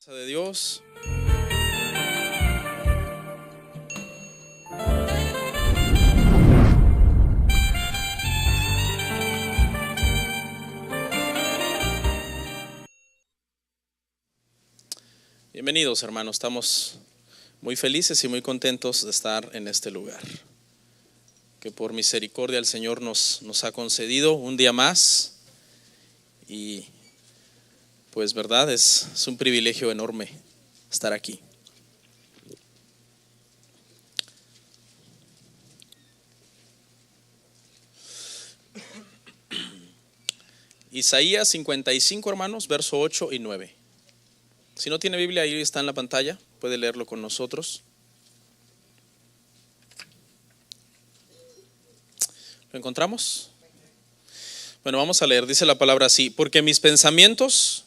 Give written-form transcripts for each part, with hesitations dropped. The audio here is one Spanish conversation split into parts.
De Dios. Bienvenidos, hermanos. Estamos muy felices y muy contentos de estar en este lugar, que por misericordia el Señor nos ha concedido un día más, y pues verdad, es un privilegio enorme estar aquí. Isaías 55, hermanos, verso 8 y 9. Si no tiene Biblia, ahí está en la pantalla, puede leerlo con nosotros. ¿Lo encontramos? Bueno, vamos a leer. Dice la palabra así: porque mis pensamientos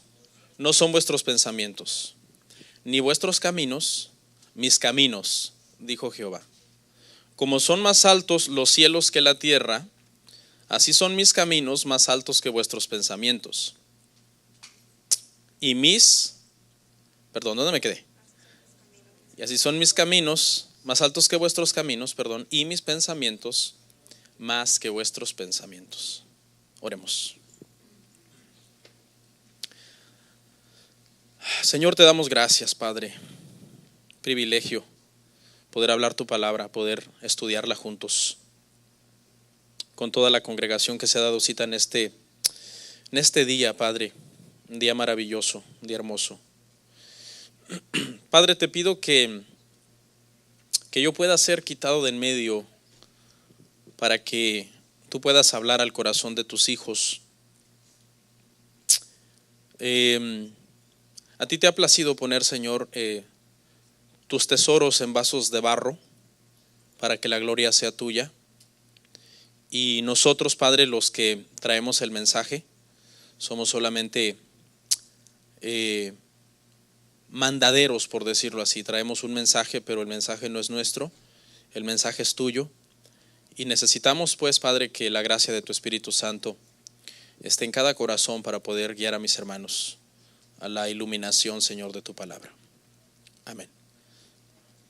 no son vuestros pensamientos, ni vuestros caminos mis caminos, dijo Jehová. Como son más altos los cielos que la tierra, así son mis caminos más altos que vuestros pensamientos. Y ¿dónde me quedé? Y así son mis caminos más altos que vuestros caminos, y mis pensamientos más que vuestros pensamientos. Oremos. Señor, te damos gracias, Padre. Privilegio poder hablar tu palabra, poder estudiarla juntos con toda la congregación que se ha dado cita en este día, Padre. Un día maravilloso, un día hermoso. Padre, te pido que yo pueda ser quitado de en medio para que tú puedas hablar al corazón de tus hijos. A ti te ha placido poner, Señor, tus tesoros en vasos de barro para que la gloria sea tuya. Y nosotros, Padre, los que traemos el mensaje, somos solamente mandaderos, por decirlo así. Traemos un mensaje, pero el mensaje no es nuestro, el mensaje es tuyo. Y necesitamos, pues, Padre, que la gracia de tu Espíritu Santo esté en cada corazón para poder guiar a mis hermanos a la iluminación, Señor, de tu palabra. Amén.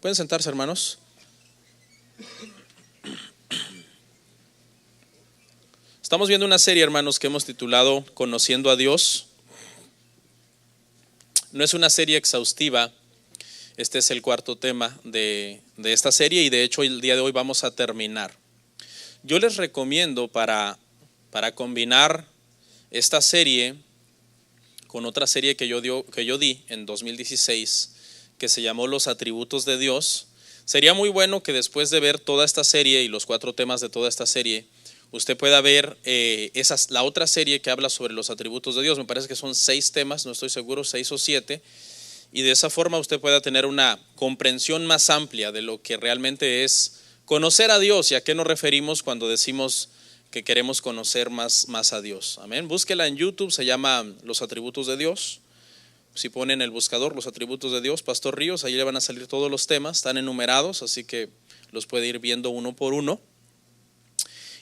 ¿Pueden sentarse, hermanos? Estamos viendo una serie, hermanos, que hemos titulado Conociendo a Dios. No es una serie exhaustiva. Este es el cuarto tema de esta serie, y de hecho el día de hoy vamos a terminar. Yo les recomiendo para combinar esta serie con otra serie que yo di en 2016, que se llamó Los Atributos de Dios. Sería muy bueno que después de ver toda esta serie y los 4 temas de toda esta serie, usted pueda ver la otra serie que habla sobre los atributos de Dios. Me parece que son 6 temas, no estoy seguro, 6 o 7. Y de esa forma usted pueda tener una comprensión más amplia de lo que realmente es conocer a Dios y a qué nos referimos cuando decimos que queremos conocer más a Dios. Amén. Búsquela en YouTube, se llama Los Atributos de Dios. Si ponen en el buscador Los Atributos de Dios, Pastor Ríos, ahí le van a salir todos los temas, están enumerados, así que los puede ir viendo uno por uno.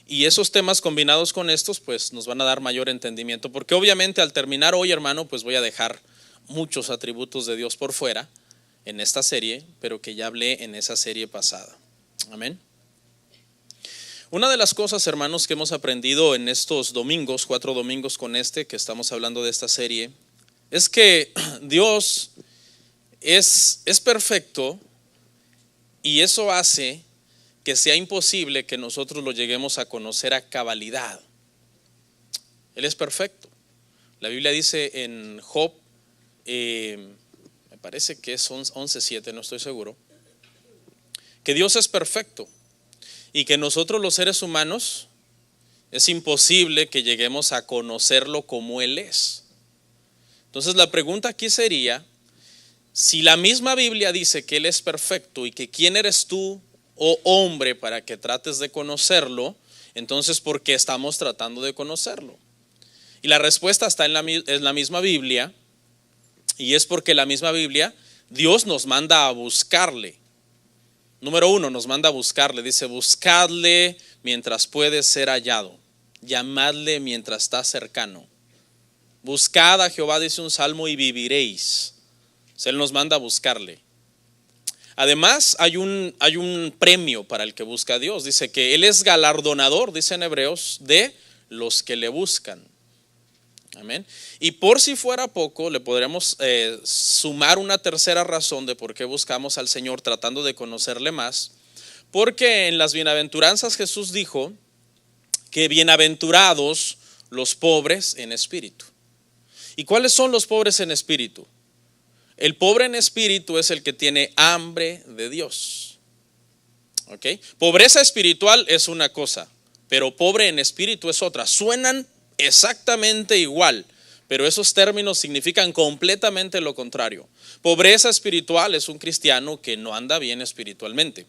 Y esos temas combinados con estos, pues nos van a dar mayor entendimiento, porque obviamente al terminar hoy, hermano, pues voy a dejar muchos atributos de Dios por fuera en esta serie, pero que ya hablé en esa serie pasada. Amén. Una de las cosas, hermanos, que hemos aprendido en estos domingos, 4 domingos con que estamos hablando de esta serie, es que Dios es perfecto, y eso hace que sea imposible que nosotros lo lleguemos a conocer a cabalidad. Él es perfecto. La Biblia dice en Job, me parece que es 11:7, no estoy seguro, que Dios es perfecto y que nosotros los seres humanos es imposible que lleguemos a conocerlo como Él es. Entonces la pregunta aquí sería, si la misma Biblia dice que Él es perfecto y que quién eres tú, oh hombre, para que trates de conocerlo, entonces ¿por qué estamos tratando de conocerlo? Y la respuesta está en la misma Biblia, y es porque la misma Biblia, Dios nos manda a buscarle. Número 1, nos manda a buscarle. Dice: buscadle mientras puede ser hallado, llamadle mientras está cercano. Buscad a Jehová, dice un salmo, y viviréis. Él nos manda a buscarle. Además, hay un premio para el que busca a Dios. Dice que Él es galardonador, dice en Hebreos, de los que le buscan. Amén. Y por si fuera poco, le podríamos sumar una tercera razón de por qué buscamos al Señor tratando de conocerle más. Porque en las bienaventuranzas Jesús dijo que bienaventurados los pobres en espíritu. ¿Y cuáles son los pobres en espíritu? El pobre en espíritu es el que tiene hambre de Dios. ¿Ok? Pobreza espiritual es una cosa, pero pobre en espíritu es otra. Suenan exactamente igual, pero esos términos significan completamente lo contrario. Pobreza espiritual es un cristiano que no anda bien espiritualmente,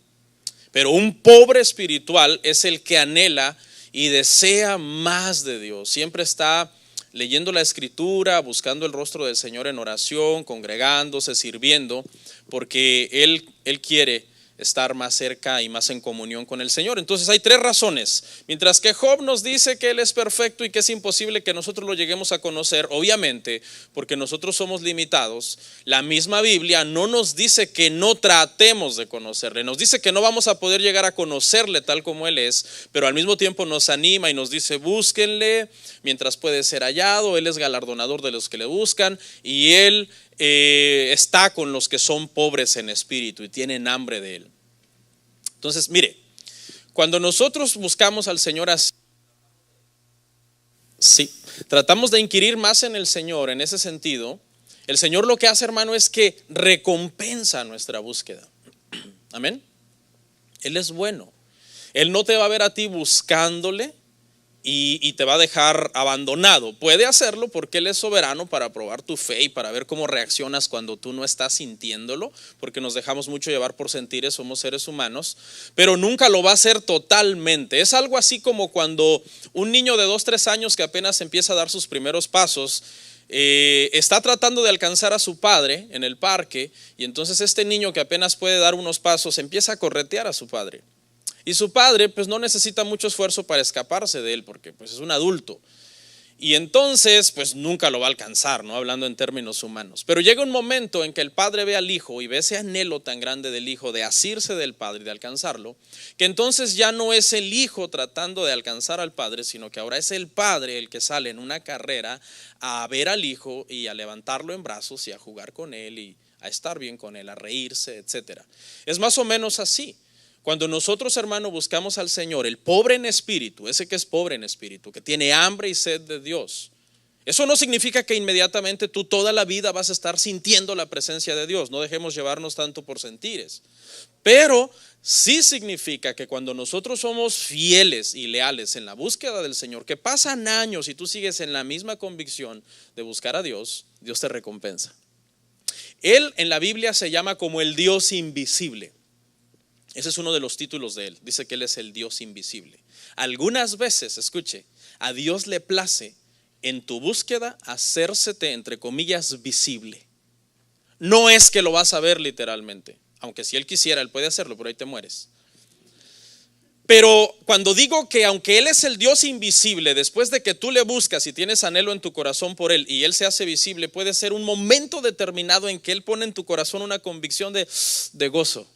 pero un pobre espiritual es el que anhela y desea más de Dios. Siempre está leyendo la escritura, buscando el rostro del Señor en oración, congregándose, sirviendo, porque Él quiere estar más cerca y más en comunión con el Señor. Entonces hay tres razones. Mientras que Job nos dice que Él es perfecto y que es imposible que nosotros lo lleguemos a conocer, obviamente, porque nosotros somos limitados, la misma Biblia no nos dice que no tratemos de conocerle, nos dice que no vamos a poder llegar a conocerle tal como Él es, pero al mismo tiempo nos anima y nos dice: búsquenle mientras puede ser hallado. Él es galardonador de los que le buscan y Él está con los que son pobres en espíritu y tienen hambre de Él. Entonces, mire, cuando nosotros buscamos al Señor así, sí, tratamos de inquirir más en el Señor en ese sentido, el Señor lo que hace, hermano, es que recompensa nuestra búsqueda. Amén. Él es bueno. Él no te va a ver a ti buscándole y te va a dejar abandonado. Puede hacerlo porque Él es soberano para probar tu fe y para ver cómo reaccionas cuando tú no estás sintiéndolo, porque nos dejamos mucho llevar por sentires, somos seres humanos, pero nunca lo va a hacer totalmente. Es algo así como cuando un niño de 2, 3 años que apenas empieza a dar sus primeros pasos, está tratando de alcanzar a su padre en el parque, y entonces este niño que apenas puede dar unos pasos empieza a corretear a su padre. Y su padre pues no necesita mucho esfuerzo para escaparse de él, porque pues es un adulto. Y entonces pues nunca lo va a alcanzar, ¿no? Hablando en términos humanos. Pero llega un momento en que el padre ve al hijo y ve ese anhelo tan grande del hijo de asirse del padre y de alcanzarlo, que entonces ya no es el hijo tratando de alcanzar al padre, sino que ahora es el padre el que sale en una carrera a ver al hijo y a levantarlo en brazos y a jugar con él y a estar bien con él, a reírse, etcétera. Es más o menos así. Cuando nosotros, hermano, buscamos al Señor, el pobre en espíritu, ese que es pobre en espíritu, que tiene hambre y sed de Dios, eso no significa que inmediatamente tú toda la vida vas a estar sintiendo la presencia de Dios. No dejemos llevarnos tanto por sentires. Pero sí significa que cuando nosotros somos fieles y leales en la búsqueda del Señor, que pasan años y tú sigues en la misma convicción de buscar a Dios, Dios te recompensa. Él en la Biblia se llama como el Dios invisible. Ese es uno de los títulos de Él. Dice que Él es el Dios invisible. Algunas veces, escuche, a Dios le place en tu búsqueda hacérsete, entre comillas, visible. No es que lo vas a ver literalmente, aunque si Él quisiera, Él puede hacerlo, pero ahí te mueres. Pero cuando digo que aunque Él es el Dios invisible, después de que tú le buscas y tienes anhelo en tu corazón por Él y Él se hace visible, puede ser un momento determinado en que Él pone en tu corazón una convicción de gozo.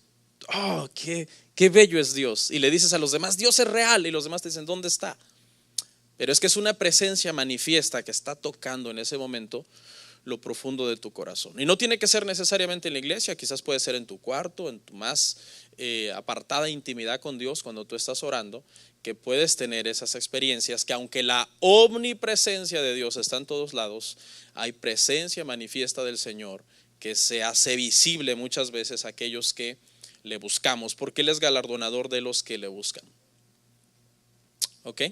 Oh, qué bello es Dios. Y le dices a los demás: Dios es real. Y los demás te dicen: ¿dónde está? Pero es que es una presencia manifiesta que está tocando en ese momento lo profundo de tu corazón. Y no tiene que ser necesariamente en la iglesia, quizás puede ser en tu cuarto, en tu más apartada intimidad con Dios, cuando tú estás orando, que puedes tener esas experiencias que aunque la omnipresencia de Dios está en todos lados, hay presencia manifiesta del Señor que se hace visible muchas veces a aquellos que le buscamos, porque Él es galardonador de los que le buscan. ¿Ok?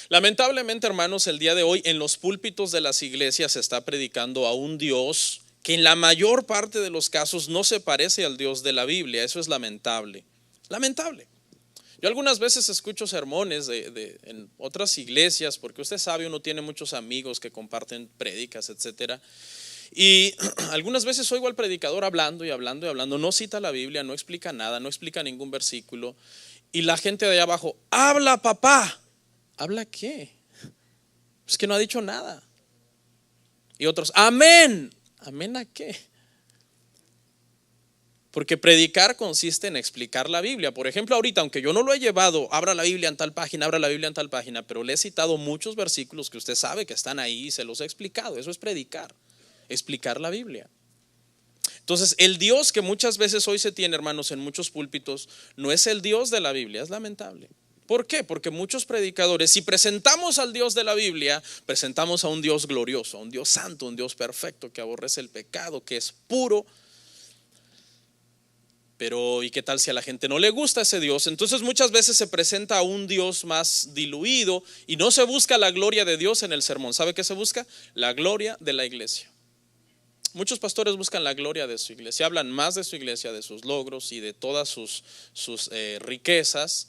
Lamentablemente, hermanos, el día de hoy en los púlpitos de las iglesias se está predicando a un Dios que en la mayor parte de los casos no se parece al Dios de la Biblia. Eso es lamentable. Lamentable. Yo algunas veces escucho sermones en otras iglesias, porque usted sabe, uno tiene muchos amigos que comparten prédicas, etcétera. Y algunas veces oigo al predicador hablando y hablando y hablando, no cita la Biblia, no explica nada, no explica ningún versículo, y la gente de allá abajo: habla, papá. ¿Habla qué? Es que no ha dicho nada. Y otros: amén. ¿Amén a qué? Porque predicar consiste en explicar la Biblia. Por ejemplo, ahorita, aunque yo no lo he llevado, abra la Biblia en tal página, abra la Biblia en tal página, pero le he citado muchos versículos que usted sabe que están ahí y se los he explicado. Eso es predicar, explicar la Biblia. Entonces, el Dios que muchas veces hoy se tiene, hermanos, en muchos púlpitos, no es el Dios de la Biblia, es lamentable. ¿Por qué? Porque muchos predicadores, si presentamos al Dios de la Biblia, presentamos a un Dios glorioso, a un Dios santo, un Dios perfecto, que aborrece el pecado, que es puro. Pero ¿y qué tal si a la gente no le gusta ese Dios? Entonces muchas veces se presenta a un Dios más diluido y no se busca la gloria de Dios en el sermón. ¿Sabe qué se busca? La gloria de la iglesia. Muchos pastores buscan la gloria de su iglesia, hablan más de su iglesia, de sus logros y de todas sus riquezas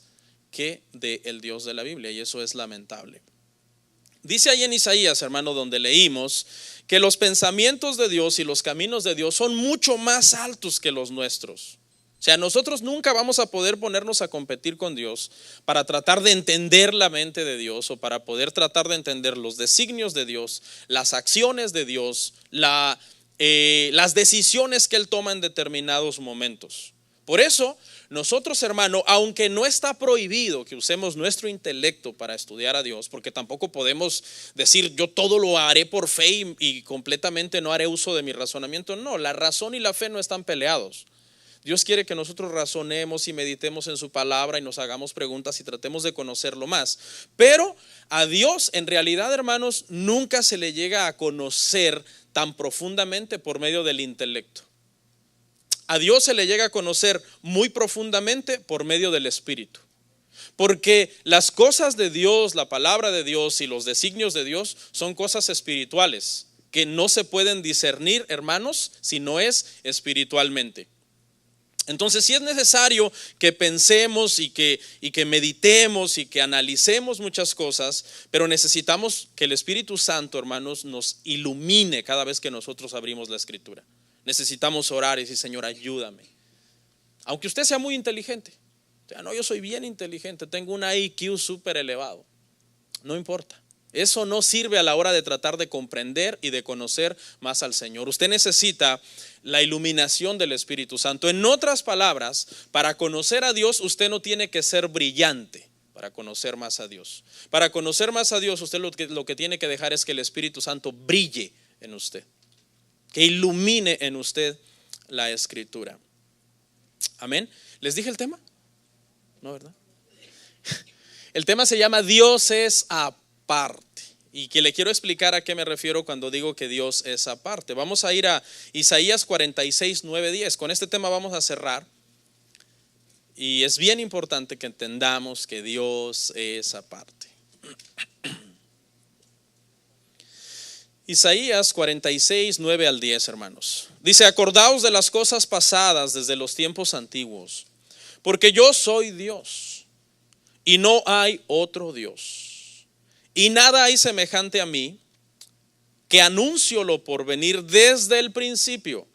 que del Dios de la Biblia, y eso es lamentable. Dice ahí en Isaías, hermano, donde leímos que los pensamientos de Dios y los caminos de Dios son mucho más altos que los nuestros. O sea, nosotros nunca vamos a poder ponernos a competir con Dios para tratar de entender la mente de Dios o para poder tratar de entender los designios de Dios, las acciones de Dios, las decisiones que Él toma en determinados momentos. Por eso nosotros, hermano, aunque no está prohibido que usemos nuestro intelecto para estudiar a Dios, porque tampoco podemos decir yo todo lo haré por fe y completamente no haré uso de mi razonamiento. No, la razón y la fe no están peleados. Dios quiere que nosotros razonemos y meditemos en su palabra y nos hagamos preguntas y tratemos de conocerlo más. Pero a Dios, en realidad, hermanos, nunca se le llega a conocer tan profundamente por medio del intelecto. A Dios se le llega a conocer muy profundamente por medio del Espíritu. Porque las cosas de Dios, la palabra de Dios y los designios de Dios son cosas espirituales que no se pueden discernir, hermanos, si no es espiritualmente. Entonces sí es necesario que pensemos y que meditemos y que analicemos muchas cosas, pero necesitamos que el Espíritu Santo, hermanos, nos ilumine cada vez que nosotros abrimos la Escritura. Necesitamos orar y decir, Señor, ayúdame. Aunque usted sea muy inteligente. O sea, no, yo soy bien inteligente, tengo un IQ súper elevado. No importa. Eso no sirve a la hora de tratar de comprender y de conocer más al Señor. Usted necesita la iluminación del Espíritu Santo. En otras palabras, para conocer a Dios, usted no tiene que ser brillante para conocer más a Dios. Para conocer más a Dios, usted lo que tiene que dejar es que el Espíritu Santo brille en usted, que ilumine en usted la Escritura. Amén. ¿Les dije el tema? No, ¿verdad? El tema se llama Dios es aparte. Y que le quiero explicar a qué me refiero cuando digo que Dios es aparte. Vamos a ir a Isaías 46, 9, 10. Con este tema vamos a cerrar. Y es bien importante que entendamos que Dios es aparte. Isaías 46, 9 al 10, hermanos. Dice, acordaos de las cosas pasadas desde los tiempos antiguos, porque yo soy Dios y no hay otro Dios. Y nada hay semejante a mí, que anuncio lo por venir desde el principio.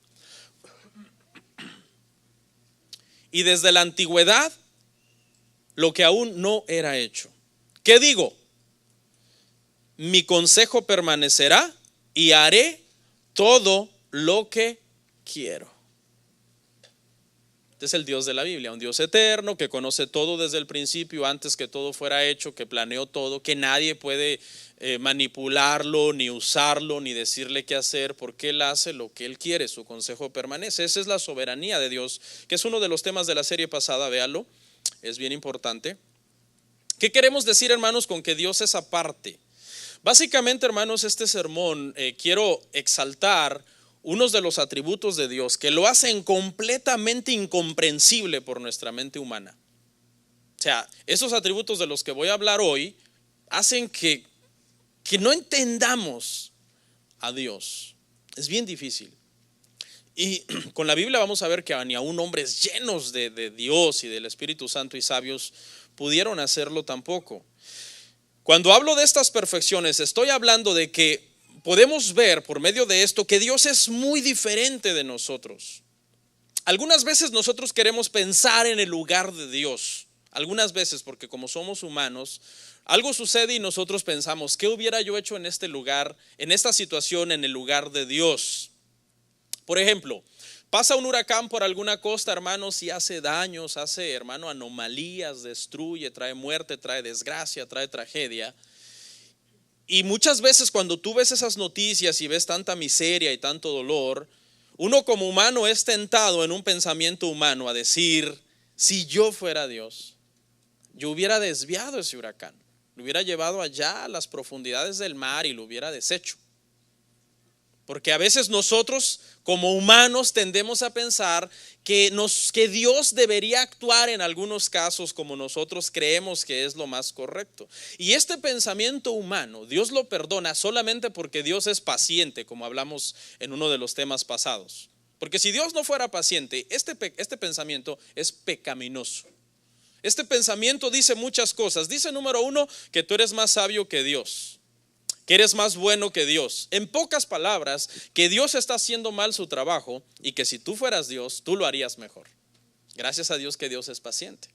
Y desde la antigüedad, lo que aún no era hecho. ¿Qué digo? Mi consejo permanecerá y haré todo lo que quiero. Este es el Dios de la Biblia, un Dios eterno que conoce todo desde el principio, antes que todo fuera hecho, que planeó todo, que nadie puede manipularlo, ni usarlo, ni decirle qué hacer, porque Él hace lo que Él quiere, su consejo permanece. Esa es la soberanía de Dios, que es uno de los temas de la serie pasada, véalo, es bien importante. ¿Qué queremos decir, hermanos, con que Dios es aparte? Básicamente, hermanos, este sermón quiero exaltar unos de los atributos de Dios que lo hacen completamente incomprensible por nuestra mente humana. O sea, esos atributos de los que voy a hablar hoy hacen que no entendamos a Dios. Es bien difícil. Y con la Biblia vamos a ver que ni aún hombres llenos de Dios y del Espíritu Santo y sabios pudieron hacerlo tampoco. Cuando hablo de estas perfecciones, estoy hablando de que podemos ver por medio de esto que Dios es muy diferente de nosotros. Algunas veces nosotros queremos pensar en el lugar de Dios. Algunas veces, porque como somos humanos, algo sucede y nosotros pensamos, ¿qué hubiera yo hecho en este lugar, en esta situación, en el lugar de Dios? Por ejemplo, Pasa un huracán por alguna costa, hermanos, y hace daños, hace, hermano, anomalías, destruye, trae muerte, trae desgracia, trae tragedia. Y muchas veces cuando tú ves esas noticias y ves tanta miseria y tanto dolor, uno como humano es tentado en un pensamiento humano a decir: si yo fuera Dios, yo hubiera desviado ese huracán, lo hubiera llevado allá a las profundidades del mar y lo hubiera deshecho. Porque a veces nosotros como humanos tendemos a pensar que Dios debería actuar en algunos casos como nosotros creemos que es lo más correcto. Y este pensamiento humano, Dios lo perdona solamente porque Dios es paciente, como hablamos en uno de los temas pasados. Porque si Dios no fuera paciente, este pensamiento es pecaminoso. Este pensamiento dice muchas cosas. Dice, número uno, que tú eres más sabio que Dios, que eres más bueno que Dios. En pocas palabras, que Dios está haciendo mal su trabajo y que si tú fueras Dios, tú lo harías mejor. Gracias a Dios que Dios es paciente.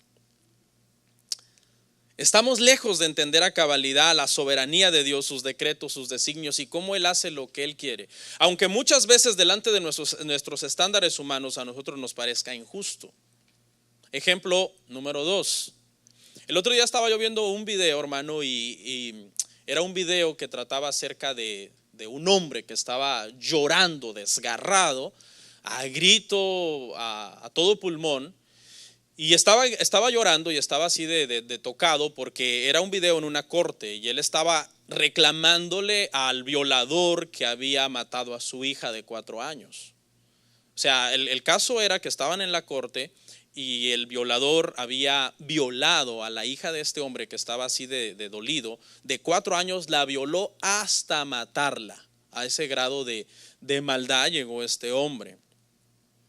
Estamos lejos de entender a cabalidad la soberanía de Dios, sus decretos, sus designios y cómo Él hace lo que Él quiere. Aunque muchas veces delante de nuestros estándares humanos a nosotros nos parezca injusto. Ejemplo número 2. El otro día estaba yo viendo un video, hermano, y era un video que trataba acerca de un hombre que estaba llorando, desgarrado, a grito, a todo pulmón. Y estaba llorando y estaba así de tocado porque era un video en una corte y él estaba reclamándole al violador que había matado a su hija de 4 años. O sea, el caso era que estaban en la corte y el violador había violado a la hija de este hombre que estaba así de dolido, de 4 años, la violó hasta matarla. A ese grado de maldad llegó este hombre.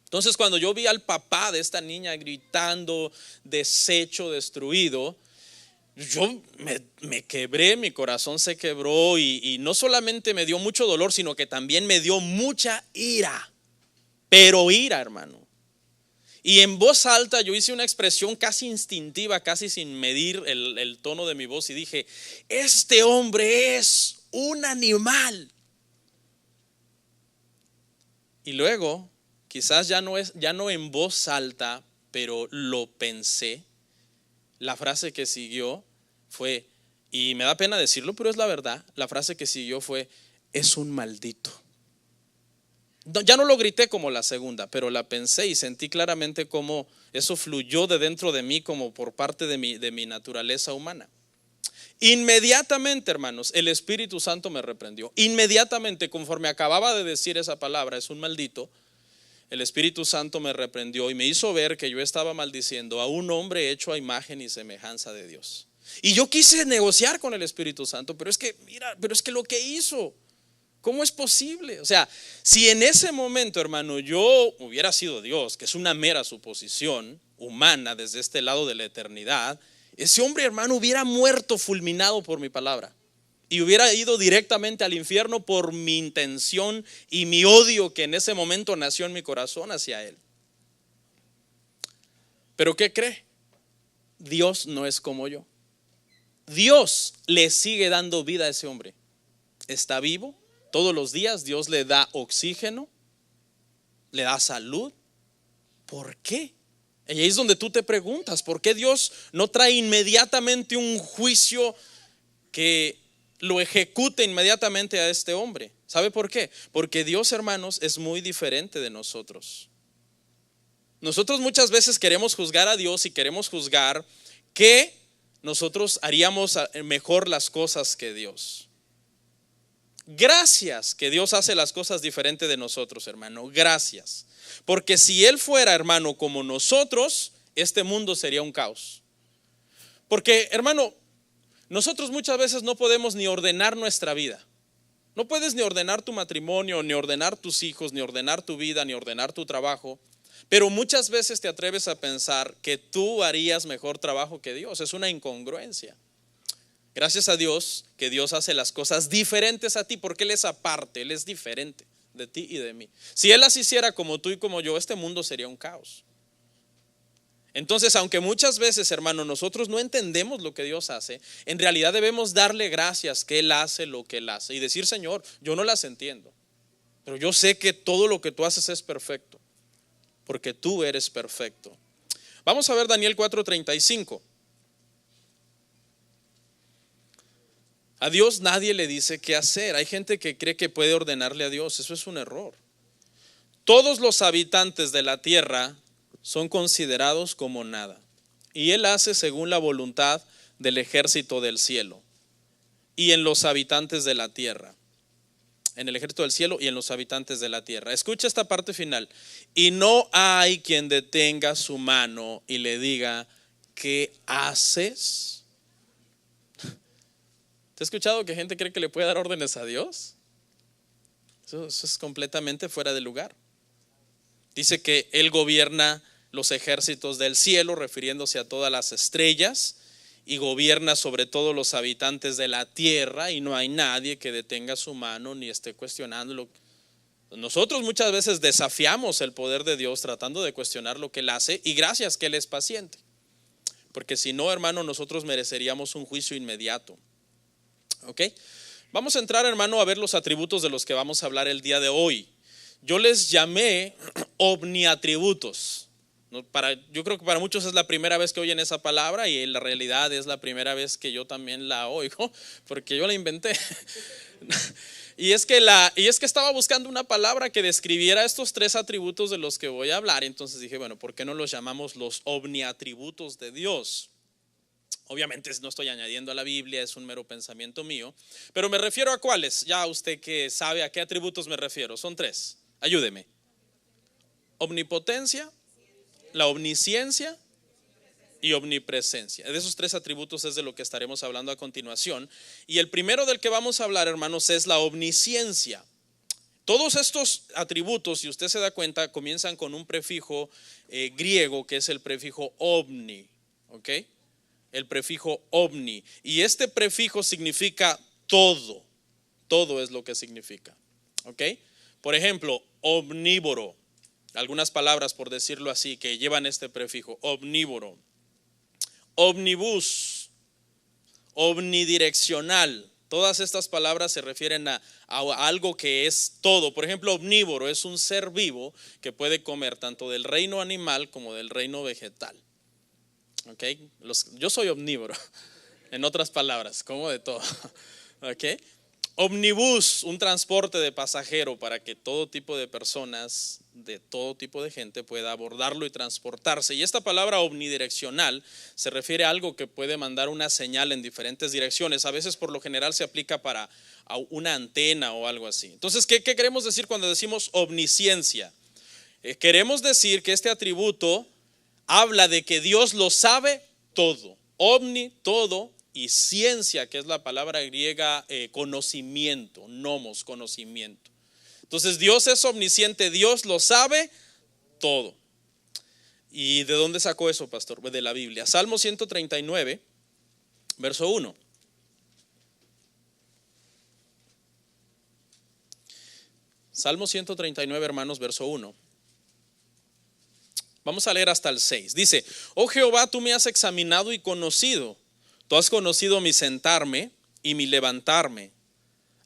Entonces cuando yo vi al papá de esta niña gritando, deshecho, destruido, yo me quebré, mi corazón se quebró y no solamente me dio mucho dolor, sino que también me dio mucha ira, pero ira, hermano. Y en voz alta yo hice una expresión casi instintiva, casi sin medir el tono de mi voz y dije: este hombre es un animal. Y luego, quizás ya no en voz alta, pero lo pensé. La frase que siguió fue, y me da pena decirlo, pero es la verdad, la frase que siguió fue: es un maldito. Ya no lo grité como la segunda, pero la pensé y sentí claramente cómo eso fluyó de dentro de mí como por parte de mi naturaleza humana. Inmediatamente, hermanos, el Espíritu Santo me reprendió. Inmediatamente, conforme acababa de decir esa palabra, es un maldito, el Espíritu Santo me reprendió y me hizo ver que yo estaba maldiciendo a un hombre hecho a imagen y semejanza de Dios. Y yo quise negociar con el Espíritu Santo, pero es que lo que hizo, ¿cómo es posible? O sea, si en ese momento, hermano, yo hubiera sido Dios, que es una mera suposición humana desde este lado de la eternidad, ese hombre, hermano, hubiera muerto fulminado por mi palabra y hubiera ido directamente al infierno por mi intención y mi odio que en ese momento nació en mi corazón hacia él. Pero ¿qué cree? Dios no es como yo. Dios le sigue dando vida a ese hombre. Está vivo. Todos los días Dios le da oxígeno, le da salud. ¿Por qué? Y ahí es donde tú te preguntas, ¿por qué Dios no trae inmediatamente un juicio que lo ejecute inmediatamente a este hombre? ¿Sabe por qué? Porque Dios, hermanos, es muy diferente de nosotros. Nosotros muchas veces queremos juzgar a Dios y queremos juzgar que nosotros haríamos mejor las cosas que Dios. Gracias que Dios hace las cosas diferentes de nosotros, hermano. Gracias. Porque si Él fuera, hermano, como nosotros, este mundo sería un caos. Porque, hermano, nosotros muchas veces no podemos ni ordenar nuestra vida. No puedes ni ordenar tu matrimonio, ni ordenar tus hijos, ni ordenar tu vida, ni ordenar tu trabajo. Pero muchas veces te atreves a pensar que tú harías mejor trabajo que Dios. Es una incongruencia. Gracias a Dios que Dios hace las cosas diferentes a ti, porque Él es aparte, Él es diferente de ti y de mí. Si Él las hiciera como tú y como yo, este mundo sería un caos. Entonces, aunque muchas veces, hermano, nosotros no entendemos lo que Dios hace, en realidad debemos darle gracias que Él hace lo que Él hace y decir: Señor, yo no las entiendo, pero yo sé que todo lo que tú haces es perfecto. porque tú eres perfecto. Vamos a ver Daniel 4:35. A Dios nadie le dice qué hacer. Hay gente que cree que puede ordenarle a Dios. Eso es un error. Todos los habitantes de la tierra son considerados como nada. Y Él hace según la voluntad del ejército del cielo y en los habitantes de la tierra. En el ejército del cielo y en los habitantes de la tierra. Escucha esta parte final. Y no hay quien detenga su mano y le diga, ¿qué haces? ¿Te has escuchado que gente cree que le puede dar órdenes a Dios? Eso es completamente fuera de lugar. Dice que Él gobierna los ejércitos del cielo, refiriéndose a todas las estrellas, y gobierna sobre todos los habitantes de la tierra, y no hay nadie que detenga su mano ni esté cuestionándolo. Nosotros muchas veces desafiamos el poder de Dios tratando de cuestionar lo que Él hace, y gracias que Él es paciente, porque si no, hermano, nosotros mereceríamos un juicio inmediato. ¿Ok? Vamos a entrar, hermano, a ver los atributos de los que vamos a hablar el día de hoy. Yo les llamé omniatributos. Yo creo que para muchos es la primera vez que oyen esa palabra, y en la realidad es la primera vez que yo también la oigo, porque yo la inventé. Y es que estaba buscando una palabra que describiera estos tres atributos de los que voy a hablar. Entonces dije, bueno, ¿por qué no los llamamos los omniatributos de Dios? Obviamente no estoy añadiendo a la Biblia, es un mero pensamiento mío, pero me refiero a cuáles. Ya usted que sabe a qué atributos me refiero, son tres. Ayúdeme. Omnipotencia, la omnisciencia y omnipresencia. De esos tres atributos es de lo que estaremos hablando a continuación. Y el primero del que vamos a hablar, hermanos, es la omnisciencia. Todos estos atributos, si usted se da cuenta, comienzan con un prefijo griego que es el prefijo omni. ¿Ok? El prefijo omni. Y este prefijo significa todo. Todo es lo que significa. ¿Ok? Por ejemplo, omnívoro. Algunas palabras, por decirlo así, que llevan este prefijo. Omnívoro. Omnibus. Omnidireccional. Todas estas palabras se refieren a algo que es todo. Por ejemplo, omnívoro es un ser vivo que puede comer tanto del reino animal como del reino vegetal. Okay. Yo soy omnívoro, en otras palabras, como de todo. Okay. Omnibus, un transporte de pasajero para que todo tipo de personas, de todo tipo de gente pueda abordarlo y transportarse. Y esta palabra omnidireccional se refiere a algo que puede mandar una señal en diferentes direcciones. A veces por lo general se aplica para una antena o algo así. Entonces, ¿qué queremos decir cuando decimos omnisciencia? Queremos decir que este atributo habla de que Dios lo sabe todo. Omni, todo, y ciencia, que es la palabra griega conocimiento, nomos, conocimiento. Entonces Dios es omnisciente, Dios lo sabe todo. ¿Y de dónde sacó eso, pastor? De la Biblia. Salmo 139, verso 1. Salmo 139, hermanos, verso 1. Vamos a leer hasta el 6. Dice: Oh Jehová, tú me has examinado y conocido. Tú has conocido mi sentarme y mi levantarme.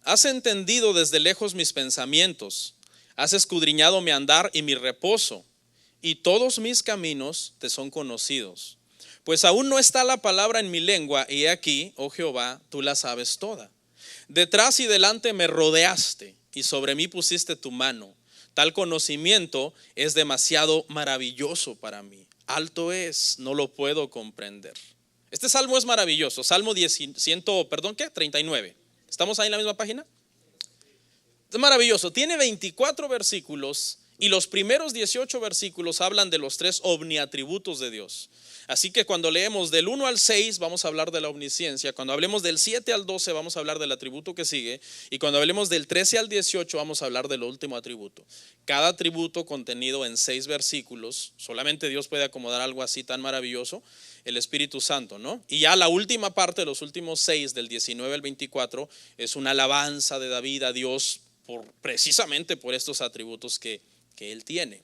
Has entendido desde lejos mis pensamientos. Has escudriñado mi andar y mi reposo. Y todos mis caminos te son conocidos. Pues aún no está la palabra en mi lengua, y he aquí, oh Jehová, tú la sabes toda. Detrás y delante me rodeaste, y sobre mí pusiste tu mano. Tal conocimiento es demasiado maravilloso para mí. Alto es, no lo puedo comprender. Este salmo es maravilloso. Salmo 39. ¿Estamos ahí en la misma página? Es maravilloso. Tiene 24 versículos y los primeros 18 versículos hablan de los tres omniatributos de Dios. Así que cuando leemos del 1 al 6 vamos a hablar de la omnisciencia, cuando hablemos del 7 al 12 vamos a hablar del atributo que sigue, y cuando hablemos del 13 al 18 vamos a hablar del último atributo. Cada atributo contenido en 6 versículos. Solamente Dios puede acomodar algo así tan maravilloso, el Espíritu Santo, ¿no? Y ya la última parte, los últimos 6 del 19 al 24 es una alabanza de David a Dios precisamente por estos atributos que Él tiene.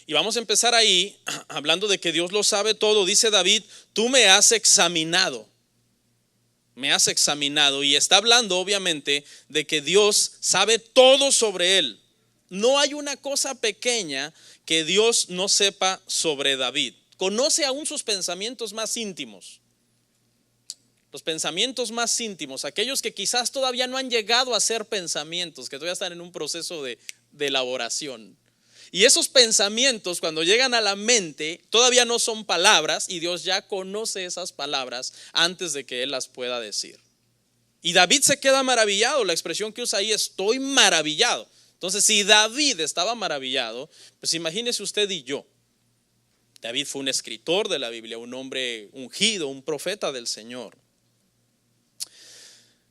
Y vamos a empezar ahí hablando de que Dios lo sabe todo. Dice David: tú me has examinado. Me has examinado. Y está hablando obviamente de que Dios sabe todo sobre él. No hay una cosa pequeña que Dios no sepa sobre David. Conoce aún sus pensamientos más íntimos. Los pensamientos más íntimos, aquellos que quizás todavía no han llegado a ser pensamientos, que todavía están en un proceso de elaboración. Y esos pensamientos, cuando llegan a la mente, todavía no son palabras, y Dios ya conoce esas palabras antes de que Él las pueda decir. Y David se queda maravillado. La expresión que usa ahí, estoy maravillado. Entonces, si David estaba maravillado, pues imagínese usted y yo. David fue un escritor de la Biblia, un hombre ungido, un profeta del Señor.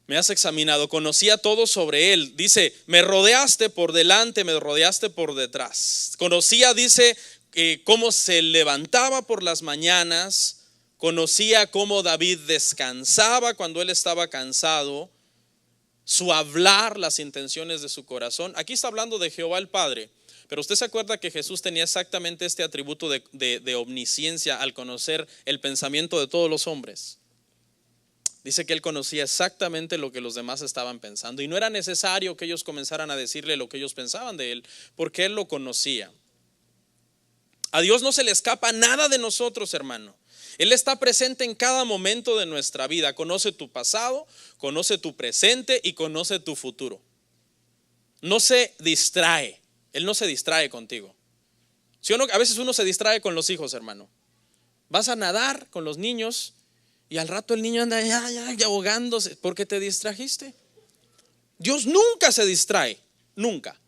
Me has examinado, conocía todo sobre él. Dice, me rodeaste por delante, me rodeaste por detrás. Conocía, dice, cómo se levantaba por las mañanas. Conocía cómo David descansaba cuando él estaba cansado. Su hablar, las intenciones de su corazón. Aquí está hablando de Jehová el Padre. Pero usted se acuerda que Jesús tenía exactamente este atributo de omnisciencia al conocer el pensamiento de todos los hombres. Dice que él conocía exactamente lo que los demás estaban pensando y no era necesario que ellos comenzaran a decirle lo que ellos pensaban de él, porque él lo conocía. A Dios no se le escapa nada de nosotros, hermano. Él está presente en cada momento de nuestra vida. Conoce tu pasado, conoce tu presente y conoce tu futuro. No se distrae. Él no se distrae contigo. ¿Sí o no? A veces uno se distrae con los hijos, hermano. Vas a nadar con los niños y al rato el niño anda ya ahogándose porque te distrajiste. Dios nunca se distrae, nunca.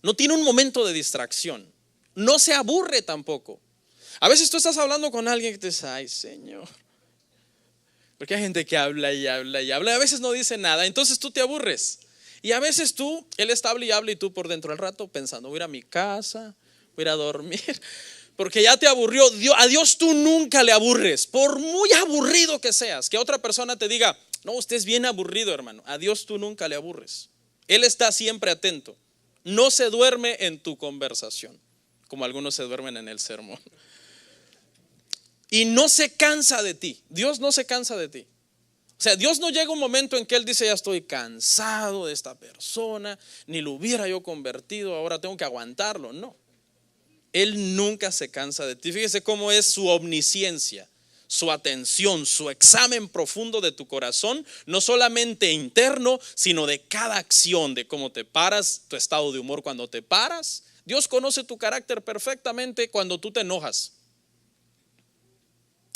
No tiene un momento de distracción. No se aburre tampoco. A veces tú estás hablando con alguien que te dice, ay Señor. Porque hay gente que habla y habla y habla. A veces no dice nada, entonces tú te aburres. Y a veces él está habla y tú por dentro al rato pensando, voy a ir a mi casa, voy a ir a dormir. Porque ya te aburrió. A Dios tú nunca le aburres, por muy aburrido que seas. Que otra persona te diga, no, usted es bien aburrido, hermano. A Dios tú nunca le aburres. Él está siempre atento. No se duerme en tu conversación, como algunos se duermen en el sermón. Y no se cansa de ti. Dios no se cansa de ti. O sea, Dios no llega un momento en que Él dice, ya estoy cansado de esta persona, ni lo hubiera yo convertido, ahora tengo que aguantarlo. No. Él nunca se cansa de ti. Fíjese cómo es su omnisciencia, su atención, su examen profundo de tu corazón, no solamente interno, sino de cada acción, de cómo te paras, tu estado de humor cuando te paras. Dios conoce tu carácter perfectamente cuando tú te enojas.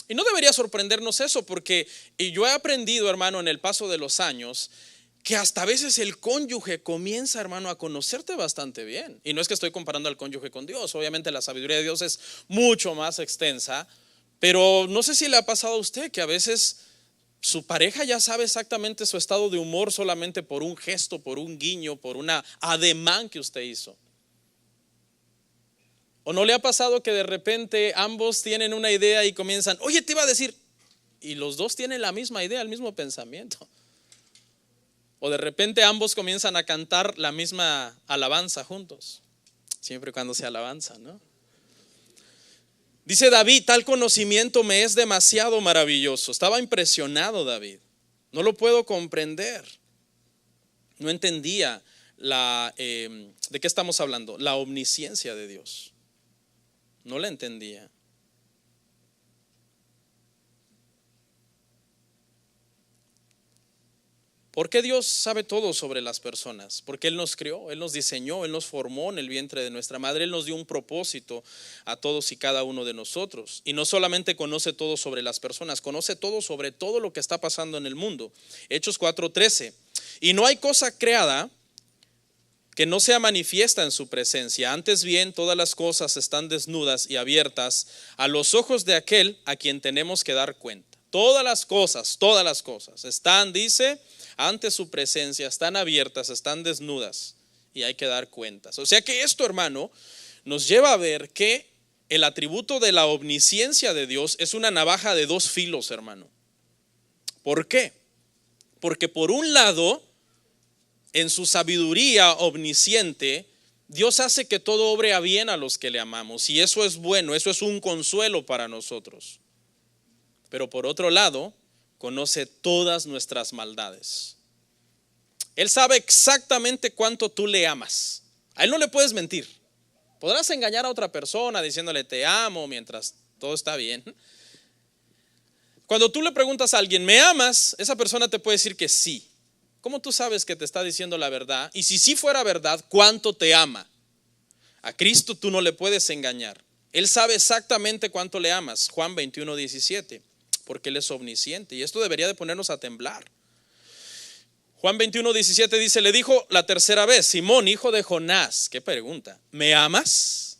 Y no debería sorprendernos eso, porque yo he aprendido, hermano, en el paso de los años, que hasta a veces el cónyuge comienza, hermano, a conocerte bastante bien. Y no es que estoy comparando al cónyuge con Dios, obviamente la sabiduría de Dios es mucho más extensa, pero no sé si le ha pasado a usted que a veces su pareja ya sabe exactamente su estado de humor solamente por un gesto, por un guiño, por una ademán que usted hizo. ¿O no le ha pasado que de repente ambos tienen una idea y comienzan, oye, te iba a decir, y los dos tienen la misma idea, el mismo pensamiento? O de repente ambos comienzan a cantar la misma alabanza juntos, siempre y cuando sea alabanza, ¿no? Dice David, tal conocimiento me es demasiado maravilloso. Estaba impresionado David, no lo puedo comprender. No entendía ¿de qué estamos hablando? La omnisciencia de Dios. No la entendía. ¿Por qué Dios sabe todo sobre las personas? Porque Él nos creó, Él nos diseñó, Él nos formó en el vientre de nuestra madre. Él nos dio un propósito a todos y cada uno de nosotros. Y no solamente conoce todo sobre las personas, conoce todo sobre todo lo que está pasando en el mundo. Hechos 4:13. Y no hay cosa creada que no sea manifiesta en su presencia. Antes bien, todas las cosas están desnudas y abiertas a los ojos de aquel a quien tenemos que dar cuenta. Todas las cosas están, dice, ante su presencia, están abiertas, están desnudas y hay que dar cuentas. O sea que esto, hermano, nos lleva a ver que el atributo de la omnisciencia de Dios es una navaja de dos filos, hermano. ¿Por qué? Porque por un lado, en su sabiduría omnisciente, Dios hace que todo obre a bien a los que le amamos, y eso es bueno, eso es un consuelo para nosotros. Pero por otro lado, conoce todas nuestras maldades. Él sabe exactamente cuánto tú le amas. A él no le puedes mentir. Podrás engañar a otra persona diciéndole te amo mientras todo está bien. Cuando tú le preguntas a alguien, ¿me amas? Esa persona te puede decir que sí. ¿Cómo tú sabes que te está diciendo la verdad? Y si sí fuera verdad, ¿cuánto te ama? A Cristo tú no le puedes engañar. Él sabe exactamente cuánto le amas. Juan 21:17, porque Él es omnisciente. Y esto debería de ponernos a temblar. Juan 21:17 dice, le dijo la tercera vez, Simón, hijo de Jonás, ¿qué pregunta? ¿Me amas?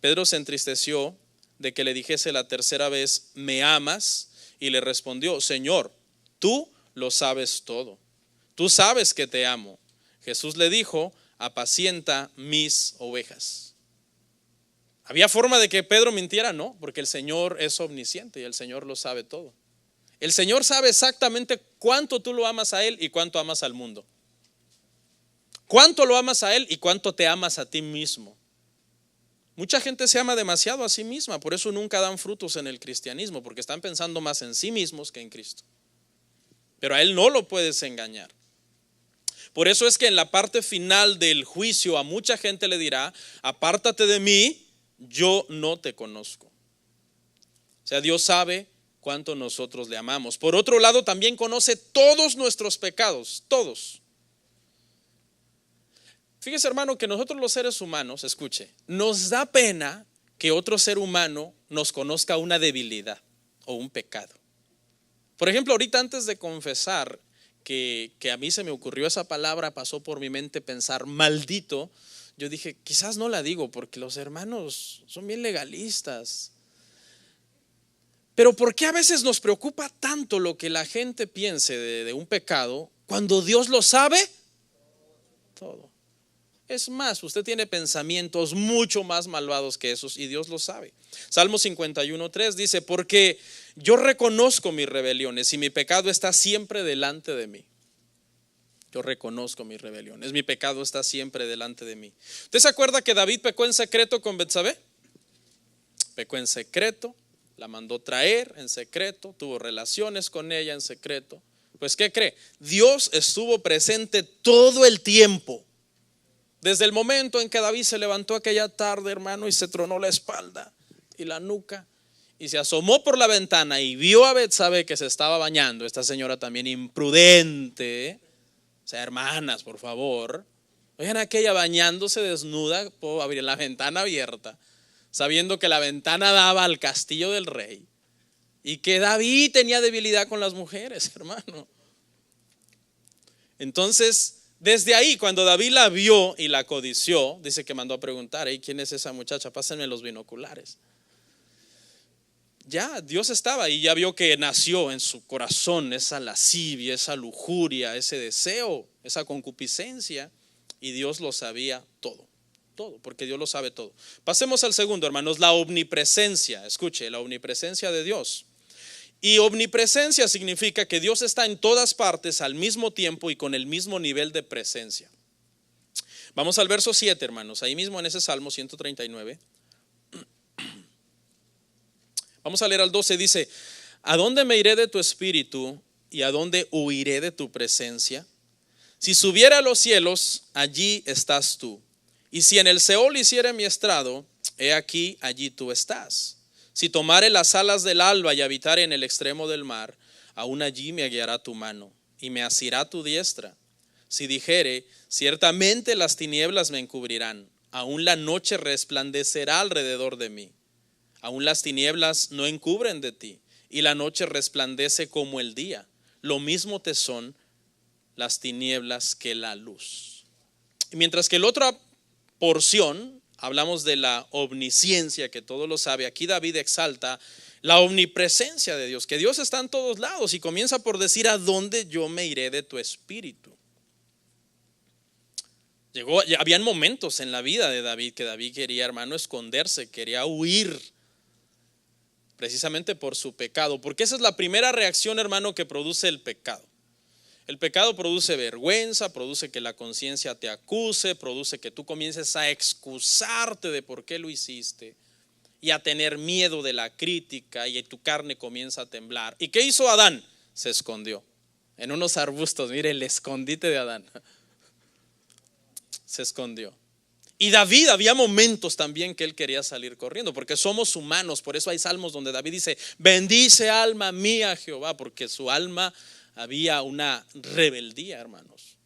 Pedro se entristeció de que le dijese la tercera vez, ¿me amas? Y le respondió, Señor, tú lo sabes todo. Tú sabes que te amo. Jesús le dijo, apacienta mis ovejas. ¿Había forma de que Pedro mintiera? No, porque el Señor es omnisciente y el Señor lo sabe todo. El Señor sabe exactamente cuánto tú lo amas a Él y cuánto amas al mundo. Cuánto lo amas a Él y cuánto te amas a ti mismo. Mucha gente se ama demasiado a sí misma, por eso nunca dan frutos en el cristianismo, porque están pensando más en sí mismos que en Cristo. Pero a Él no lo puedes engañar. Por eso es que en la parte final del juicio a mucha gente le dirá, apártate de mí, yo no te conozco. O sea, Dios sabe cuánto nosotros le amamos. Por otro lado, también conoce todos nuestros pecados, todos. Fíjese, hermano, que nosotros los seres humanos, escuche, nos da pena que otro ser humano nos conozca una debilidad o un pecado. Por ejemplo, ahorita antes de confesar que a mí se me ocurrió esa palabra, pasó por mi mente pensar maldito, yo dije, quizás no la digo porque los hermanos son bien legalistas. Pero ¿por qué a veces nos preocupa tanto lo que la gente piense de un pecado cuando Dios lo sabe todo? Es más, usted tiene pensamientos mucho más malvados que esos y Dios lo sabe. Salmo 51:3 dice, porque yo reconozco mis rebeliones y mi pecado está siempre delante de mí. Yo reconozco mis rebeliones, mi pecado está siempre delante de mí. ¿Usted se acuerda que David pecó en secreto con Betsabé? Pecó en secreto, la mandó traer en secreto, tuvo relaciones con ella en secreto. Pues ¿qué cree? Dios estuvo presente todo el tiempo. Desde el momento en que David se levantó aquella tarde, hermano, y se tronó la espalda y la nuca y se asomó por la ventana y vio a Betsabé que se estaba bañando, esta señora también imprudente, o sea, hermanas, por favor, oigan aquella bañándose desnuda, puedo abrir la ventana abierta, sabiendo que la ventana daba al castillo del rey y que David tenía debilidad con las mujeres, hermano. Entonces, desde ahí, cuando David la vio y la codició, dice que mandó a preguntar, ¿quién es esa muchacha? Pásenme los binoculares. Ya, Dios estaba y ya vio que nació en su corazón esa lascivia, esa lujuria, ese deseo, esa concupiscencia, y Dios lo sabía todo, todo, porque Dios lo sabe todo. Pasemos al segundo, hermanos, la omnipresencia. Escuche, la omnipresencia de Dios. Y omnipresencia significa que Dios está en todas partes al mismo tiempo y con el mismo nivel de presencia. Vamos al verso 7, hermanos, ahí mismo en ese Salmo 139. Vamos a leer al 12, dice, ¿a dónde me iré de tu espíritu y a dónde huiré de tu presencia? Si subiera a los cielos, allí estás tú. Y si en el Seol hiciere mi estrado, he aquí, allí tú estás. Si tomare las alas del alba y habitare en el extremo del mar, aún allí me guiará tu mano y me asirá tu diestra. Si dijere, ciertamente las tinieblas me encubrirán, aún la noche resplandecerá alrededor de mí. Aún las tinieblas no encubren de ti, y la noche resplandece como el día. Lo mismo te son las tinieblas que la luz. Y mientras que la otra porción, hablamos de la omnisciencia, que todo lo sabe, aquí David exalta la omnipresencia de Dios, que Dios está en todos lados, y comienza por decir, ¿a dónde yo me iré de tu espíritu? Habían momentos en la vida de David que David quería, hermano, esconderse, quería huir, precisamente por su pecado, porque esa es la primera reacción, hermano, que produce el pecado. El pecado produce vergüenza, produce que la conciencia te acuse, produce que tú comiences a excusarte de por qué lo hiciste y a tener miedo de la crítica, y tu carne comienza a temblar. ¿Y qué hizo Adán? Se escondió en unos arbustos. Mire el escondite de Adán. Se escondió. Y David, había momentos también que él quería salir corriendo, porque somos humanos. Por eso hay salmos donde David dice: bendice alma mía a Jehová, porque su alma había una rebeldía, hermanos.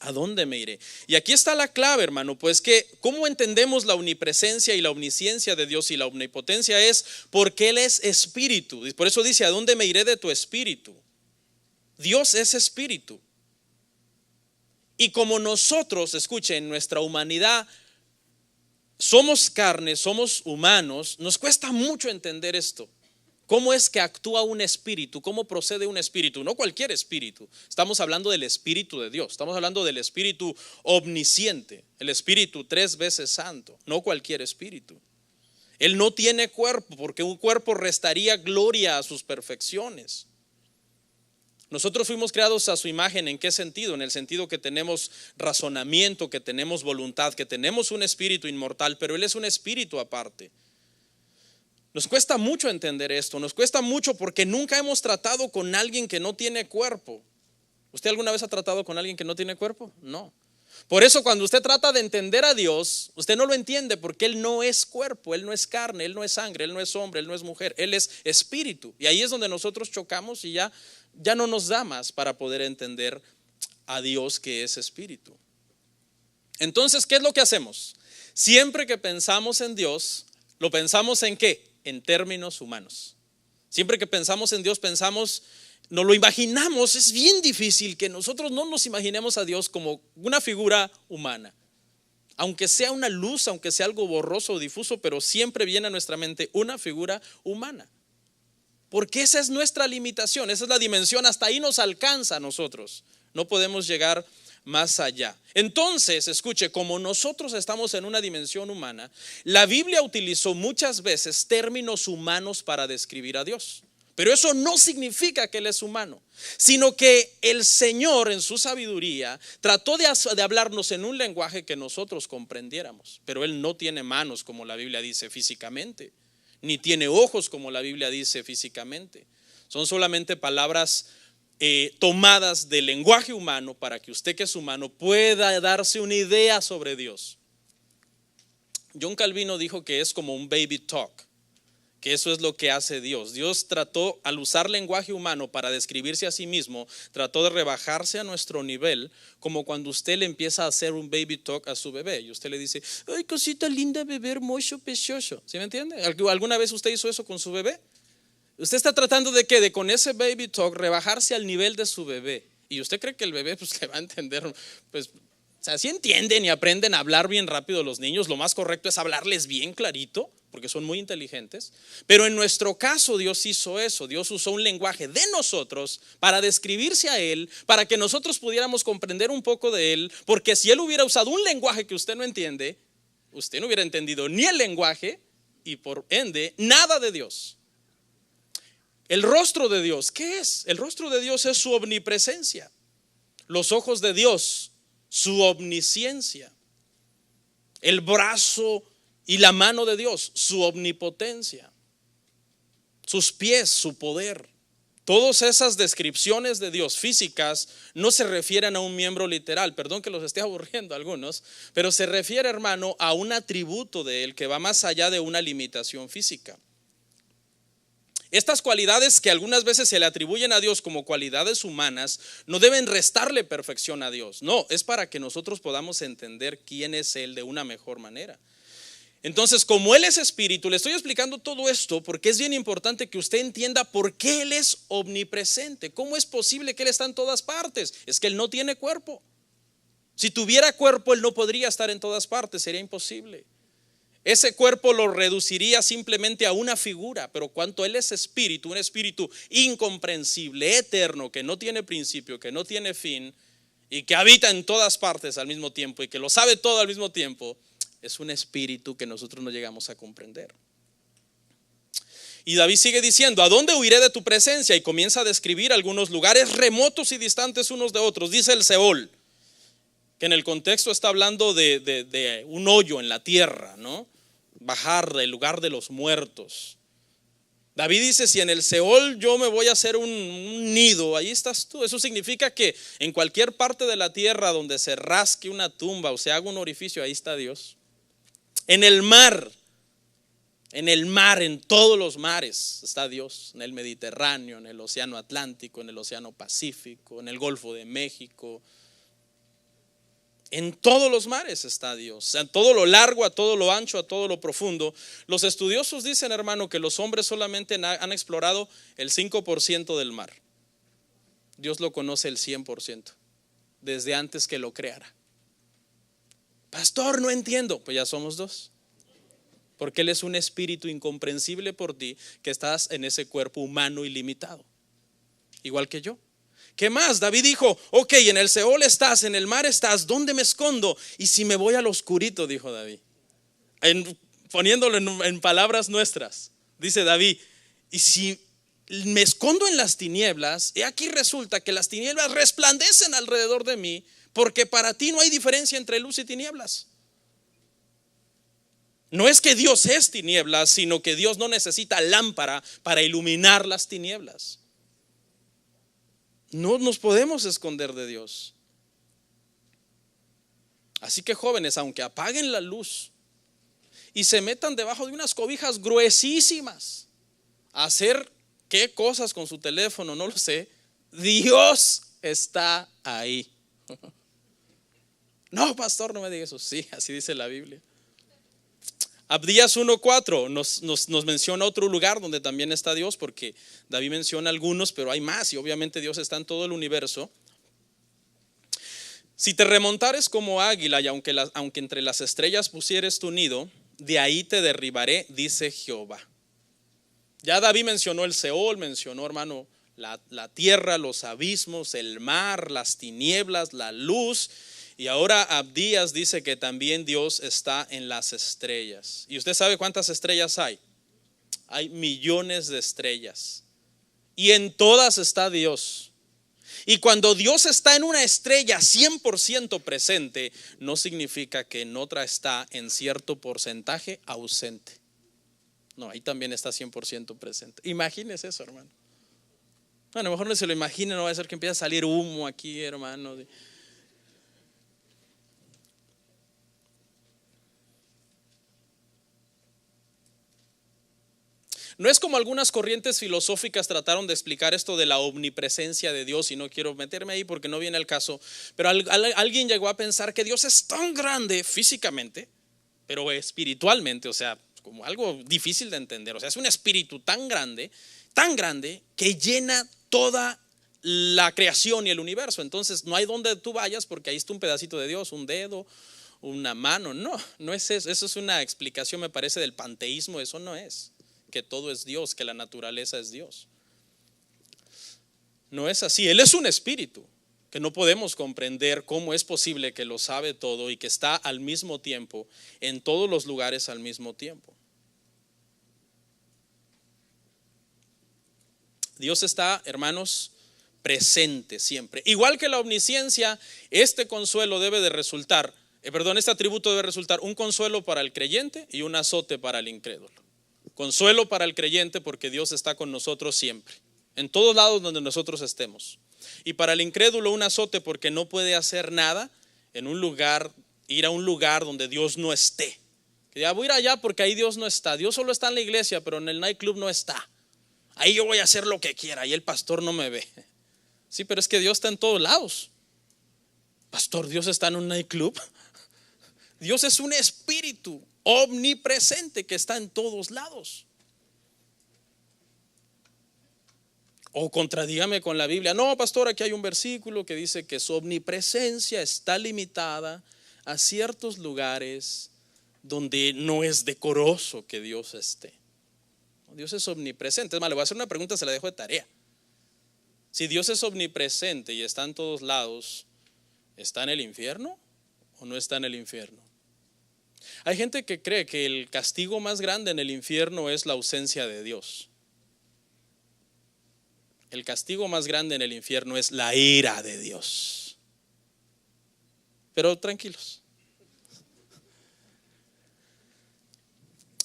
¿A dónde me iré? Y aquí está la clave, hermano, pues que cómo entendemos la omnipresencia y la omnisciencia de Dios y la omnipotencia es porque Él es espíritu. Y por eso dice: ¿a dónde me iré de tu espíritu? Dios es espíritu. Y como nosotros, escuchen, nuestra humanidad, somos carne, somos humanos, nos cuesta mucho entender esto. ¿Cómo es que actúa un espíritu? ¿Cómo procede un espíritu? No cualquier espíritu. Estamos hablando del Espíritu de Dios. Estamos hablando del Espíritu omnisciente, el Espíritu 3 veces santo, no cualquier espíritu. Él no tiene cuerpo, porque un cuerpo restaría gloria a sus perfecciones. Nosotros fuimos creados a su imagen. ¿En qué sentido? En el sentido que tenemos razonamiento, que tenemos voluntad, que tenemos un espíritu inmortal, pero Él es un espíritu aparte. Nos cuesta mucho entender esto, nos cuesta mucho porque nunca hemos tratado con alguien que no tiene cuerpo. ¿Usted alguna vez ha tratado con alguien que no tiene cuerpo? No. Por eso cuando usted trata de entender a Dios, usted no lo entiende porque Él no es cuerpo, Él no es carne, Él no es sangre, Él no es hombre, Él no es mujer, Él es espíritu. Y ahí es donde nosotros chocamos y ya no nos da más para poder entender a Dios, que es espíritu. Entonces, ¿qué es lo que hacemos? Siempre que pensamos en Dios, ¿lo pensamos en qué? En términos humanos. Siempre que pensamos en Dios, nos lo imaginamos. Es bien difícil que nosotros no nos imaginemos a Dios como una figura humana. Aunque sea una luz, aunque sea algo borroso o difuso, pero siempre viene a nuestra mente una figura humana. Porque esa es nuestra limitación, esa es la dimensión, hasta ahí nos alcanza a nosotros. No podemos llegar más allá. Entonces, escuche, como nosotros estamos en una dimensión humana, la Biblia utilizó muchas veces términos humanos para describir a Dios. Pero eso no significa que Él es humano, sino que el Señor en su sabiduría trató de hablarnos en un lenguaje que nosotros comprendiéramos. Pero Él no tiene manos, como la Biblia dice, físicamente, ni tiene ojos, como la Biblia dice, físicamente. Son solamente palabras tomadas del lenguaje humano para que usted, que es humano, pueda darse una idea sobre Dios. John Calvino dijo que es como un baby talk, que eso es lo que hace Dios. Dios trató, al usar lenguaje humano para describirse a sí mismo, trató de rebajarse a nuestro nivel, como cuando usted le empieza a hacer un baby talk a su bebé y usted le dice: ay, cosita linda, bebé hermoso, precioso. ¿Sí me entiende? ¿Alguna vez usted hizo eso con su bebé? Usted está tratando de ¿qué? De con ese baby talk rebajarse al nivel de su bebé. Y usted cree que el bebé pues le va a entender, pues, o sea, si entienden y aprenden a hablar bien rápido los niños, lo más correcto es hablarles bien clarito, porque son muy inteligentes. Pero en nuestro caso Dios hizo eso. Dios usó un lenguaje de nosotros para describirse a Él, para que nosotros pudiéramos comprender un poco de Él, porque si Él hubiera usado un lenguaje que usted no entiende, usted no hubiera entendido ni el lenguaje y por ende nada de Dios. El rostro de Dios, ¿qué es? El rostro de Dios es su omnipresencia. Los ojos de Dios, su omnisciencia. El brazo y la mano de Dios, su omnipotencia. Sus pies, su poder. Todas esas descripciones de Dios físicas no se refieren a un miembro literal. Perdón que los esté aburriendo a algunos, pero se refiere, hermano, a un atributo de Él que va más allá de una limitación física. Estas cualidades que algunas veces se le atribuyen a Dios como cualidades humanas no deben restarle perfección a Dios. No, es para que nosotros podamos entender quién es Él de una mejor manera. Entonces, como Él es espíritu, le estoy explicando todo esto porque es bien importante que usted entienda por qué Él es omnipresente. ¿Cómo es posible que Él está en todas partes? Es que Él no tiene cuerpo. Si tuviera cuerpo, Él no podría estar en todas partes, sería imposible. Ese cuerpo lo reduciría simplemente a una figura, pero cuanto Él es espíritu, un espíritu incomprensible, eterno, que no tiene principio, que no tiene fin y que habita en todas partes al mismo tiempo y que lo sabe todo al mismo tiempo, es un espíritu que nosotros no llegamos a comprender. Y David sigue diciendo: ¿a dónde huiré de tu presencia? Y comienza a describir algunos lugares remotos y distantes unos de otros. Dice el Seol, que en el contexto está hablando de un hoyo en la tierra, ¿no? Bajar, el lugar de los muertos. David dice, si en el Seol yo me voy a hacer un nido, ahí estás tú. Eso significa que en cualquier parte de la tierra donde se rasque una tumba o se haga un orificio, ahí está Dios. En el mar, en todos los mares está Dios. En el Mediterráneo, en el Océano Atlántico, en el Océano Pacífico, en el Golfo de México. En todos los mares está Dios, a todo lo largo, a todo lo ancho, a todo lo profundo. Los estudiosos dicen, hermano, que los hombres solamente han explorado el 5% del mar. Dios lo conoce el 100%, desde antes que lo creara. Pastor, no entiendo. Pues ya somos dos. Porque Él es un espíritu incomprensible por ti, que estás en ese cuerpo humano ilimitado, igual que yo. ¿Qué más? David dijo, ok, en el Seol estás, en el mar estás, ¿dónde me escondo? Y si me voy al oscurito, dijo David, poniéndolo en palabras nuestras, dice David, y si me escondo en las tinieblas, y aquí resulta que las tinieblas resplandecen alrededor de mí, porque para ti no hay diferencia entre luz y tinieblas. No es que Dios es tinieblas, sino que Dios no necesita lámpara para iluminar las tinieblas. No nos podemos esconder de Dios. Así que jóvenes, aunque apaguen la luz y se metan debajo de unas cobijas gruesísimas a hacer qué cosas con su teléfono, no lo sé, Dios está ahí. No, pastor, no me diga eso. Sí, así dice la Biblia. Abdías 1:4 nos menciona otro lugar donde también está Dios, porque David menciona algunos, pero hay más, y obviamente Dios está en todo el universo. Si te remontares como águila, y aunque entre las estrellas pusieres tu nido, de ahí te derribaré, dice Jehová. Ya David mencionó el Seol, mencionó, hermano, la tierra, los abismos, el mar, las tinieblas, la luz. Y ahora Abdías dice que también Dios está en las estrellas. ¿Y usted sabe cuántas estrellas hay? Hay millones de estrellas. Y en todas está Dios. Y cuando Dios está en una estrella 100% presente, no significa que en otra está en cierto porcentaje ausente. No, ahí también está 100% presente. Imagínese eso, hermano. Bueno, a lo mejor no se lo imagine, no va a ser que empiece a salir humo aquí, hermano. No es como algunas corrientes filosóficas trataron de explicar esto de la omnipresencia de Dios, y no quiero meterme ahí porque no viene al caso, pero alguien llegó a pensar que Dios es tan grande físicamente, pero espiritualmente, o sea, como algo difícil de entender. O sea, es un espíritu tan grande que llena toda la creación y el universo. Entonces no hay donde tú vayas porque ahí está un pedacito de Dios, un dedo, una mano. No es eso. Eso es una explicación, me parece, del panteísmo. Eso no es que todo es Dios, que la naturaleza es Dios. No es así. Él es un espíritu que no podemos comprender cómo es posible que lo sabe todo y que está al mismo tiempo en todos los lugares al mismo tiempo. Dios está, hermanos, presente siempre. Igual que la omnisciencia, este consuelo debe de resultar, este atributo debe resultar un consuelo para el creyente y un azote para el incrédulo. Consuelo para el creyente porque Dios está con nosotros siempre, en todos lados donde nosotros estemos. Y para el incrédulo un azote porque no puede hacer nada en un lugar, ir a un lugar donde Dios no esté. Que ya voy a ir allá porque ahí Dios no está. Dios solo está en la iglesia, pero en el nightclub no está. Ahí yo voy a hacer lo que quiera y el pastor no me ve. Sí, pero es que Dios está en todos lados. Pastor, ¿Dios está en un nightclub? Dios es un espíritu omnipresente que está en todos lados. O contradígame con la Biblia. No, pastor, aquí hay un versículo que dice que su omnipresencia está limitada a ciertos lugares donde no es decoroso que Dios esté. Dios es omnipresente. Es más, le voy a hacer una pregunta, se la dejo de tarea. Si Dios es omnipresente y está en todos lados, ¿está en el infierno o no está en el infierno? Hay gente que cree que el castigo más grande en el infierno es la ausencia de Dios. El castigo más grande en el infierno es la ira de Dios. Pero tranquilos.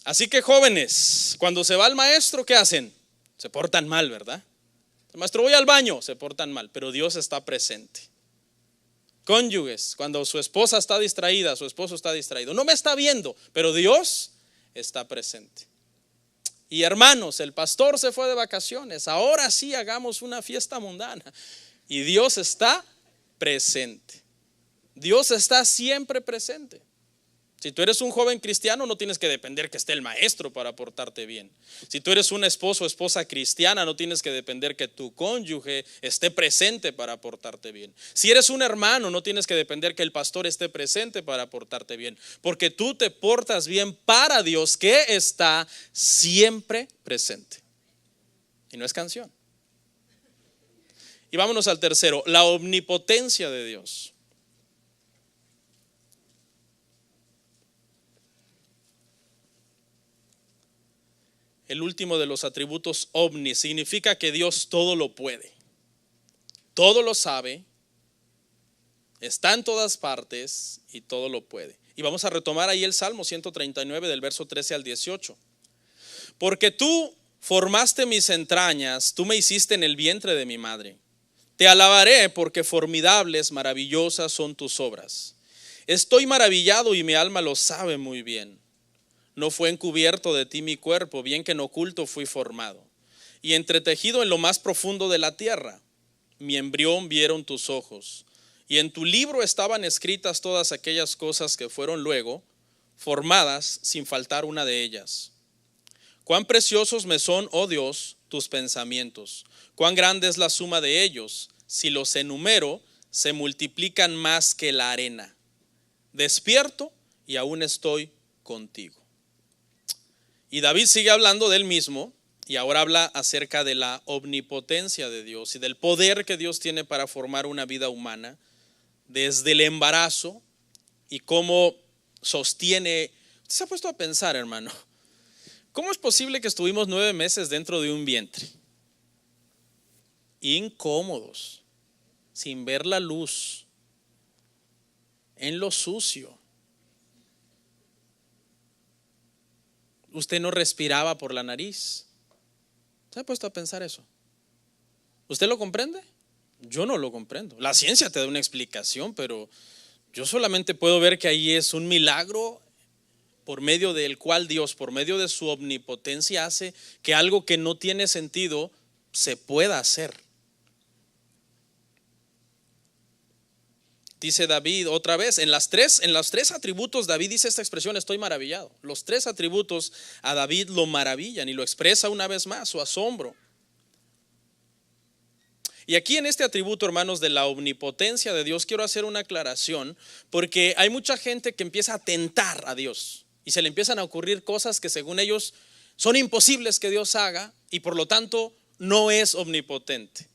Así que jóvenes, cuando se va el maestro, ¿qué hacen? Se portan mal, ¿verdad? Maestro, voy al baño, se portan mal, pero Dios está presente. Cónyuges, cuando su esposa está distraída, su esposo está distraído, no me está viendo, pero Dios está presente. Y hermanos, el pastor se fue de vacaciones, ahora sí hagamos una fiesta mundana. Y Dios está presente. Dios está siempre presente. Si tú eres un joven cristiano, no tienes que depender que esté el maestro para portarte bien. Si tú eres un esposo o esposa cristiana, no tienes que depender que tu cónyuge esté presente para portarte bien. Si eres un hermano, no tienes que depender que el pastor esté presente para portarte bien, porque tú te portas bien para Dios, que está siempre presente. Y no es canción. Y vámonos al tercero, la omnipotencia de Dios. El último de los atributos, omni, significa que Dios todo lo puede, todo lo sabe, está en todas partes y todo lo puede. Y vamos a retomar ahí el Salmo 139 del verso 13 al 18. Porque tú formaste mis entrañas, tú me hiciste en el vientre de mi madre. Te alabaré porque formidables, maravillosas son tus obras. Estoy maravillado y mi alma lo sabe muy bien. No fue encubierto de ti mi cuerpo, bien que en oculto fui formado, y entretejido en lo más profundo de la tierra. Mi embrión vieron tus ojos, y en tu libro estaban escritas todas aquellas cosas que fueron luego formadas sin faltar una de ellas. Cuán preciosos me son, oh Dios, tus pensamientos, cuán grande es la suma de ellos. Si los enumero, se multiplican más que la arena. Despierto y aún estoy contigo. Y David sigue hablando de él mismo y ahora habla acerca de la omnipotencia de Dios y del poder que Dios tiene para formar una vida humana desde el embarazo y cómo sostiene. ¿Usted se ha puesto a pensar, hermano? ¿Cómo es posible que estuvimos 9 meses dentro de un vientre? Incómodos, sin ver la luz, en lo sucio. Usted no respiraba por la nariz. ¿Se ha puesto a pensar eso? ¿Usted lo comprende? Yo no lo comprendo. La ciencia te da una explicación, pero yo solamente puedo ver que ahí es un milagro por medio del cual Dios, por medio de su omnipotencia, hace que algo que no tiene sentido se pueda hacer. Dice David otra vez, en los tres atributos David dice esta expresión, estoy maravillado. Los 3 atributos a David lo maravillan y lo expresa una vez más, su asombro. Y aquí en este atributo, hermanos, de la omnipotencia de Dios, quiero hacer una aclaración, porque hay mucha gente que empieza a tentar a Dios y se le empiezan a ocurrir cosas que según ellos son imposibles que Dios haga y por lo tanto no es omnipotente.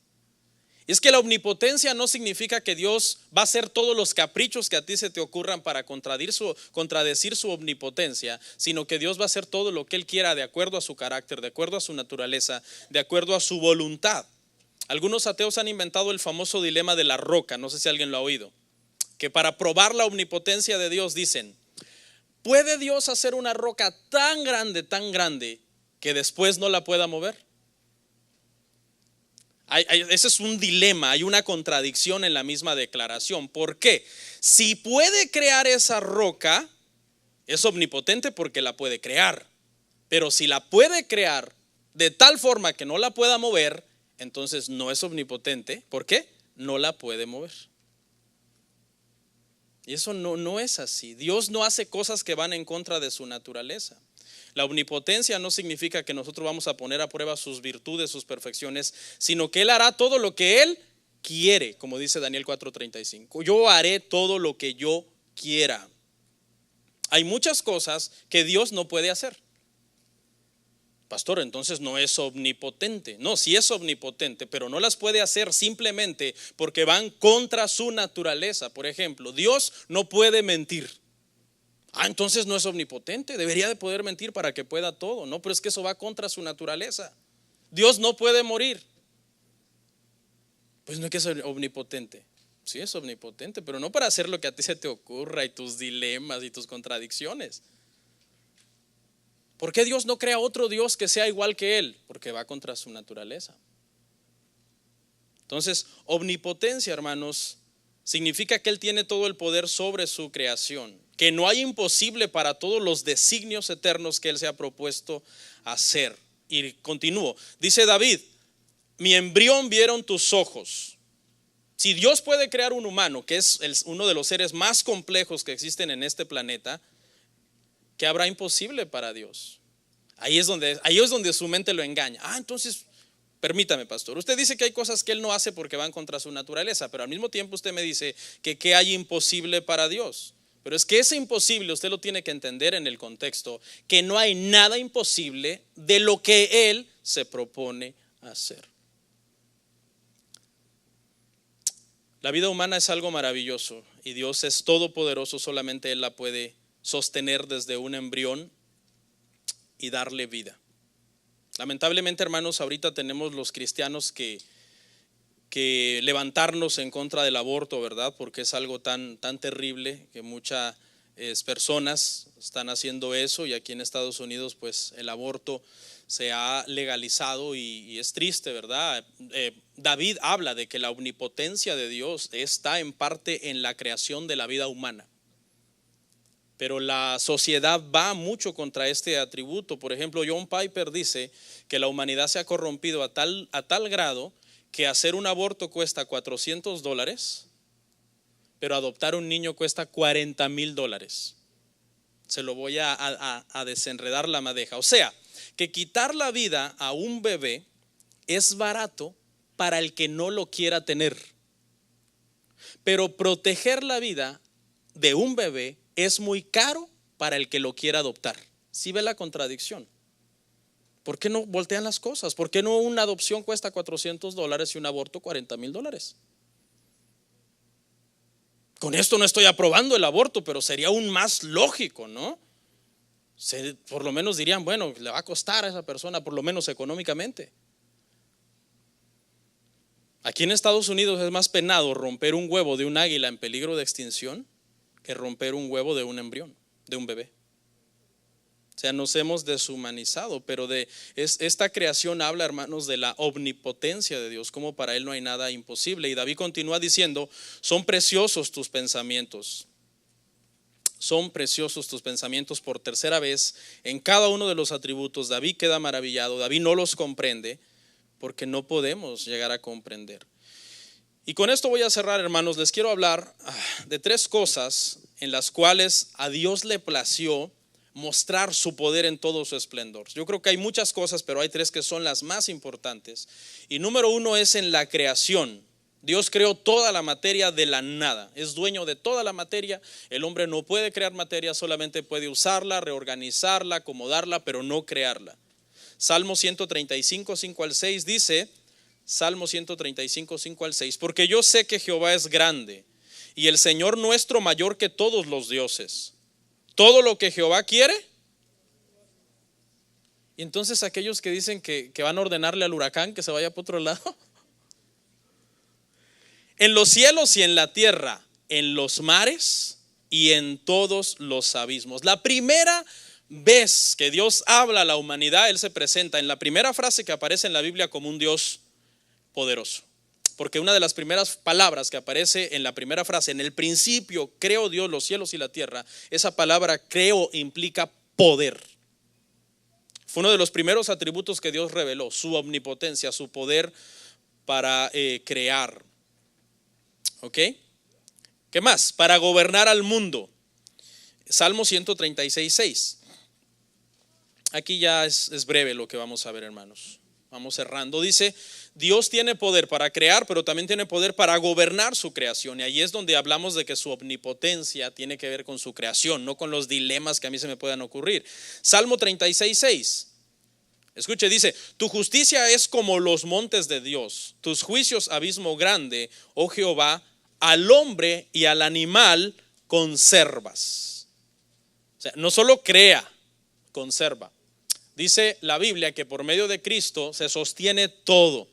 Y es que la omnipotencia no significa que Dios va a hacer todos los caprichos que a ti se te ocurran para contradecir su omnipotencia, sino que Dios va a hacer todo lo que Él quiera de acuerdo a su carácter, de acuerdo a su naturaleza, de acuerdo a su voluntad. Algunos ateos han inventado el famoso dilema de la roca, no sé si alguien lo ha oído, que para probar la omnipotencia de Dios dicen, ¿puede Dios hacer una roca tan grande, que después no la pueda mover? Ese es un dilema, hay una contradicción en la misma declaración. ¿Por qué? Si puede crear esa roca, es omnipotente porque la puede crear. Pero si la puede crear de tal forma que no la pueda mover, entonces no es omnipotente. ¿Por qué? No la puede mover. Y eso no es así. Dios no hace cosas que van en contra de su naturaleza. La omnipotencia no significa que nosotros vamos a poner a prueba sus virtudes, sus perfecciones, sino que Él hará todo lo que Él quiere, como dice Daniel 4:35. Yo haré todo lo que yo quiera. Hay muchas cosas que Dios no puede hacer. Pastor, entonces no es omnipotente. No, sí es omnipotente, pero no las puede hacer simplemente porque van contra su naturaleza. Por ejemplo, Dios no puede mentir. Entonces no es omnipotente, debería de poder mentir para que pueda todo. No, pero es que eso va contra su naturaleza. Dios no puede morir. Pues no es que es omnipotente. Sí es omnipotente, pero no para hacer lo que a ti se te ocurra y tus dilemas y tus contradicciones. ¿Por qué Dios no crea otro Dios que sea igual que Él? Porque va contra su naturaleza. Entonces, omnipotencia, hermanos, significa que Él tiene todo el poder sobre su creación, que no hay imposible para todos los designios eternos que Él se ha propuesto hacer. Y continúo, dice David, mi embrión vieron tus ojos. Si Dios puede crear un humano, que es uno de los seres más complejos que existen en este planeta, ¿qué habrá imposible para Dios? Ahí es donde su mente lo engaña. Entonces, permítame, pastor, usted dice que hay cosas que Él no hace porque van contra su naturaleza, pero al mismo tiempo usted me dice que ¿qué hay imposible para Dios? Pero es que ese imposible usted lo tiene que entender en el contexto, que no hay nada imposible de lo que Él se propone hacer. La vida humana es algo maravilloso y Dios es todopoderoso, solamente Él la puede sostener desde un embrión y darle vida. Lamentablemente, hermanos, ahorita tenemos los cristianos que levantarnos en contra del aborto, ¿verdad? Porque es algo tan terrible que muchas personas están haciendo eso, y aquí en Estados Unidos pues el aborto se ha legalizado y es triste, ¿verdad? David habla de que la omnipotencia de Dios está en parte en la creación de la vida humana. Pero la sociedad va mucho contra este atributo. Por ejemplo, John Piper dice que la humanidad se ha corrompido a tal grado que hacer un aborto cuesta $400, pero adoptar un niño cuesta $40,000. Se lo voy a desenredar la madeja. O sea, que quitar la vida a un bebé es barato para el que no lo quiera tener, pero proteger la vida de un bebé es muy caro para el que lo quiera adoptar. ¿Sí ve la contradicción? ¿Por qué no voltean las cosas? ¿Por qué no una adopción cuesta $400 y un aborto $40,000? Con esto no estoy aprobando el aborto, pero sería aún más lógico, ¿no? Por lo menos dirían, bueno, le va a costar a esa persona, por lo menos económicamente. Aquí en Estados Unidos es más penado romper un huevo de un águila en peligro de extinción que romper un huevo de un embrión, de un bebé. O sea, nos hemos deshumanizado, pero esta creación habla, hermanos, de la omnipotencia de Dios, como para Él no hay nada imposible. Y David continúa diciendo, son preciosos tus pensamientos. Son preciosos tus pensamientos. Por tercera vez, en cada uno de los atributos, David queda maravillado. David no los comprende porque no podemos llegar a comprender. Y con esto voy a cerrar, hermanos. Les quiero hablar de 3 cosas en las cuales a Dios le plació mostrar su poder en todo su esplendor. Yo creo que hay muchas cosas, pero hay 3 que son las más importantes. Y número 1 es en la creación. Dios creó toda la materia de la nada, es dueño de toda la materia. El hombre no puede crear materia, solamente puede usarla, reorganizarla, acomodarla, pero no crearla. Salmo 135, 5 al 6 dice, Salmo 135, 5 al 6, porque yo sé que Jehová es grande y el Señor nuestro mayor que todos los dioses. Todo lo que Jehová quiere. Y entonces aquellos que dicen que van a ordenarle al huracán que se vaya para otro lado. En los cielos y en la tierra, en los mares y en todos los abismos. La primera vez que Dios habla a la humanidad, Él se presenta en la primera frase que aparece en la Biblia como un Dios poderoso. Porque una de las primeras palabras que aparece en la primera frase, en el principio creó Dios los cielos y la tierra, esa palabra creo implica poder. Fue uno de los primeros atributos que Dios reveló, su omnipotencia, su poder para crear. ¿Ok? ¿Qué más? Para gobernar al mundo. Salmo 136, 6. Aquí ya es breve lo que vamos a ver, hermanos. Vamos cerrando. Dice, Dios tiene poder para crear, pero también tiene poder para gobernar su creación. Y ahí es donde hablamos de que su omnipotencia tiene que ver con su creación, no con los dilemas que a mí se me puedan ocurrir. Salmo 36, 6. Escuche, dice, tu justicia es como los montes de Dios, tus juicios abismo grande, oh Jehová, al hombre y al animal conservas. O sea, no solo crea, conserva. Dice la Biblia que por medio de Cristo se sostiene todo.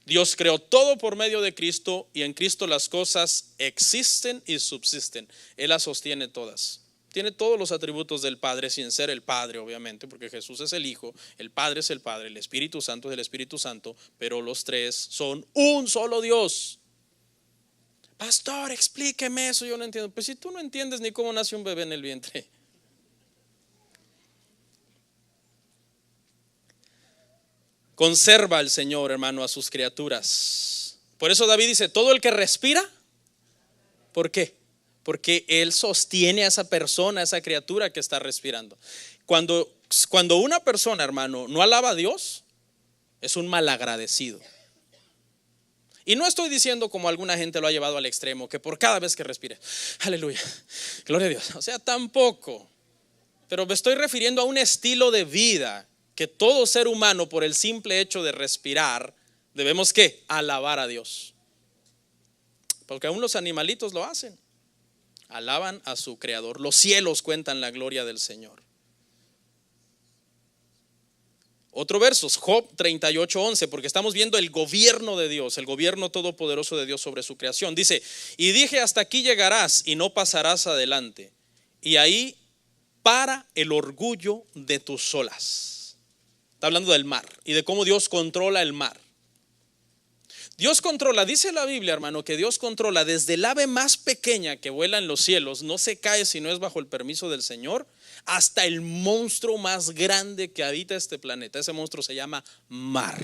Dios creó todo por medio de Cristo y en Cristo las cosas existen y subsisten. Él las sostiene todas. tiene todos los atributos del Padre sin ser el Padre, obviamente, porque Jesús es el Hijo, el Padre es el Padre, el Espíritu Santo es el Espíritu Santo, pero los tres son un solo Dios. Pastor, explíqueme eso, yo no entiendo. Pues si tú no entiendes ni cómo nace un bebé en el vientre. Conserva el Señor, hermano, a sus criaturas. Por eso David dice, todo el que respira, ¿por qué? Porque Él sostiene a esa persona, a esa criatura que está respirando. Cuando una persona, hermano, no alaba a Dios, es un malagradecido. Y no estoy diciendo, como alguna gente lo ha llevado al extremo, que por cada vez que respire, aleluya, gloria a Dios. O sea, tampoco. Pero me estoy refiriendo a un estilo de vida que todo ser humano, por el simple hecho de respirar, debemos ¿qué? Alabar a Dios. Porque aún los animalitos lo hacen. Alaban a su creador. Los cielos cuentan la gloria del Señor. Otro verso, Job 38:11, porque estamos viendo el gobierno de Dios, el gobierno todopoderoso de Dios sobre su creación. Dice, y dije, hasta aquí llegarás y no pasarás adelante. Y ahí para el orgullo de tus olas. Está hablando del mar y de cómo Dios controla el mar. Dios controla, dice la Biblia, hermano, que Dios controla desde el ave más pequeña que vuela en los cielos, no se cae si no es bajo el permiso del Señor, hasta el monstruo más grande que habita este planeta. Ese monstruo se llama mar.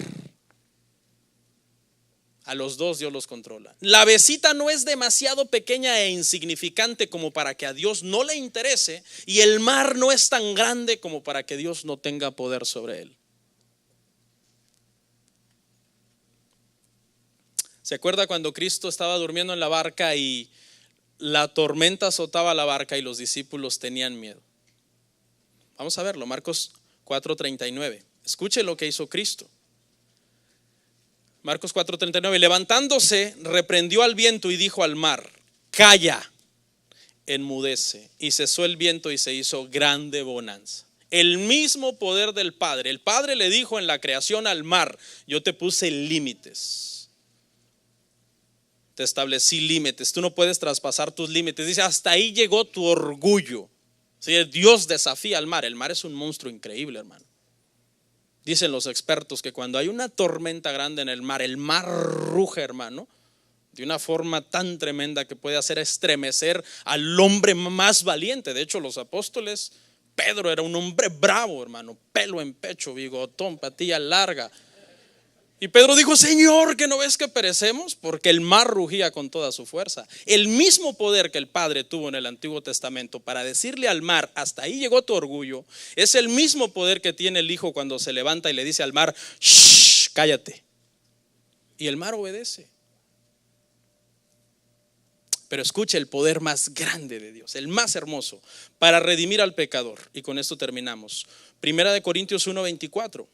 A los dos Dios los controla. La avecita no es demasiado pequeña e insignificante como para que a Dios no le interese, y el mar no es tan grande como para que Dios no tenga poder sobre él. ¿Se acuerda cuando Cristo estaba durmiendo en la barca y la tormenta azotaba la barca y los discípulos tenían miedo? Vamos a verlo, Marcos 4:39. Escuche lo que hizo Cristo. Marcos 4:39. Levantándose, reprendió al viento y dijo al mar, calla, enmudece. Y cesó el viento y se hizo grande bonanza. El mismo poder del Padre. El Padre le dijo en la creación al mar, yo te puse límites. Te establecí límites. Tú no puedes traspasar tus límites. Dice, hasta ahí llegó tu orgullo. ¿Sí? Dios desafía al mar. El mar es un monstruo increíble, hermano. Dicen los expertos que cuando hay una tormenta grande en el mar ruge, hermano, de una forma tan tremenda que puede hacer estremecer al hombre más valiente. De hecho, los apóstoles, Pedro era un hombre bravo, hermano, pelo en pecho, bigotón, patilla larga. Y Pedro dijo, Señor, ¿que no ves que perecemos? Porque el mar rugía con toda su fuerza. El mismo poder que el Padre tuvo en el Antiguo Testamento para decirle al mar, hasta ahí llegó tu orgullo, es el mismo poder que tiene el Hijo cuando se levanta y le dice al mar, shh, cállate. Y el mar obedece. Pero escuche el poder más grande de Dios, el más hermoso, para redimir al pecador. Y con esto terminamos. Primera de Corintios 1:24.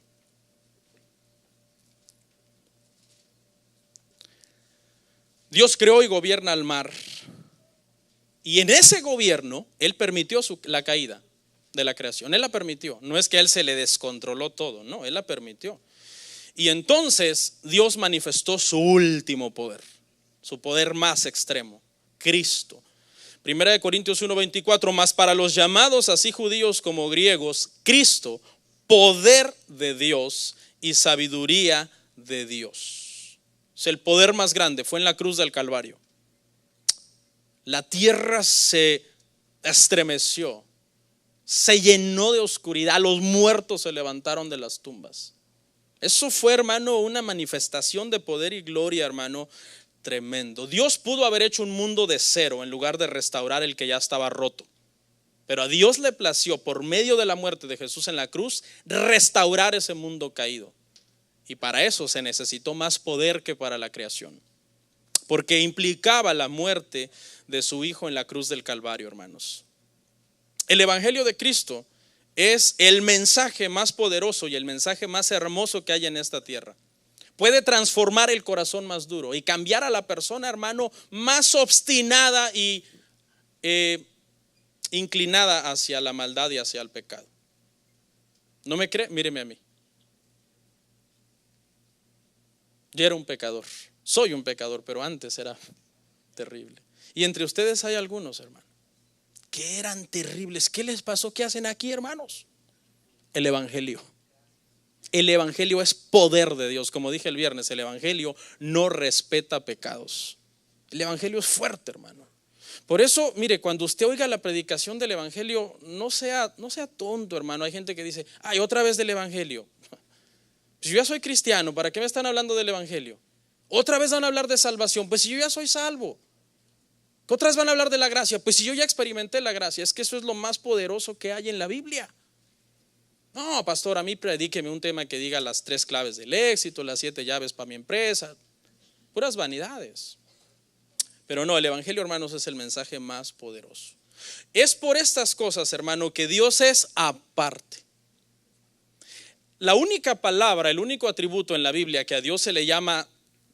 Dios creó y gobierna al mar. Y en ese gobierno, Él permitió la caída de la creación. Él la permitió. No es que a Él se le descontroló todo, no, Él la permitió. Y entonces Dios manifestó su último poder, su poder más extremo, Cristo. Primera de Corintios 1:24, más para los llamados, así judíos como griegos, Cristo, poder de Dios y sabiduría de Dios. El poder más grande fue en la cruz del Calvario. La tierra se estremeció, se llenó de oscuridad, los muertos se levantaron de las tumbas. Eso fue, hermano, una manifestación de poder y gloria, hermano, tremendo. Dios pudo haber hecho un mundo de cero en lugar de restaurar el que ya estaba roto. Pero a Dios le plació, por medio de la muerte de Jesús en la cruz, restaurar ese mundo caído. Y para eso se necesitó más poder que para la creación, porque implicaba la muerte de su Hijo en la cruz del Calvario, hermanos. El Evangelio de Cristo es el mensaje más poderoso y el mensaje más hermoso que hay en esta tierra. Puede transformar el corazón más duro y cambiar a la persona, hermano, más obstinada y inclinada hacia la maldad y hacia el pecado. ¿No me cree? Míreme a mí. Yo era un pecador, soy un pecador, pero antes era terrible. Y entre ustedes hay algunos, hermano, que eran terribles. ¿Qué les pasó? ¿Qué hacen aquí, hermanos? El evangelio. El evangelio es poder de Dios. Como dije el viernes, el evangelio no respeta pecados. El evangelio es fuerte, hermano. Por eso, mire, cuando usted oiga la predicación del evangelio, no sea tonto, hermano. Hay gente que dice, ay, otra vez del evangelio. Pues yo ya soy cristiano, ¿para qué me están hablando del evangelio? Otra vez van a hablar de salvación, pues si yo ya soy salvo. Otras van a hablar de la gracia, pues si yo ya experimenté la gracia. Es que eso es lo más poderoso que hay en la Biblia. No, pastor, a mí predíqueme un tema que diga las 3 claves del éxito, las 7 llaves para mi empresa. Puras vanidades. Pero no, el evangelio, hermanos, es el mensaje más poderoso. Es por estas cosas, hermano, que Dios es aparte. La única palabra, el único atributo en la Biblia que a Dios se le llama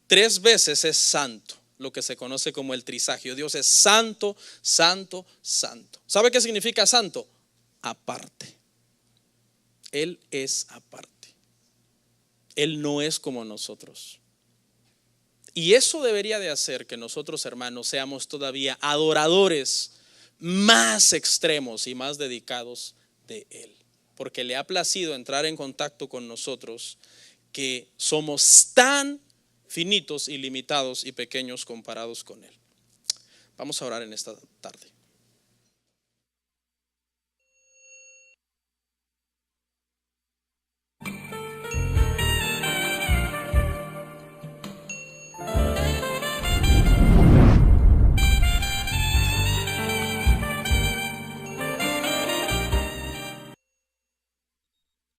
3 veces es santo, lo que se conoce como el trisagio. Dios es santo, santo, santo. ¿Sabe qué significa santo? Aparte. Él es aparte. Él no es como nosotros. Y eso debería de hacer que nosotros, hermanos, seamos todavía adoradores más extremos y más dedicados de Él. Porque le ha placido entrar en contacto con nosotros, que somos tan finitos y limitados y pequeños comparados con Él. Vamos a orar en esta tarde.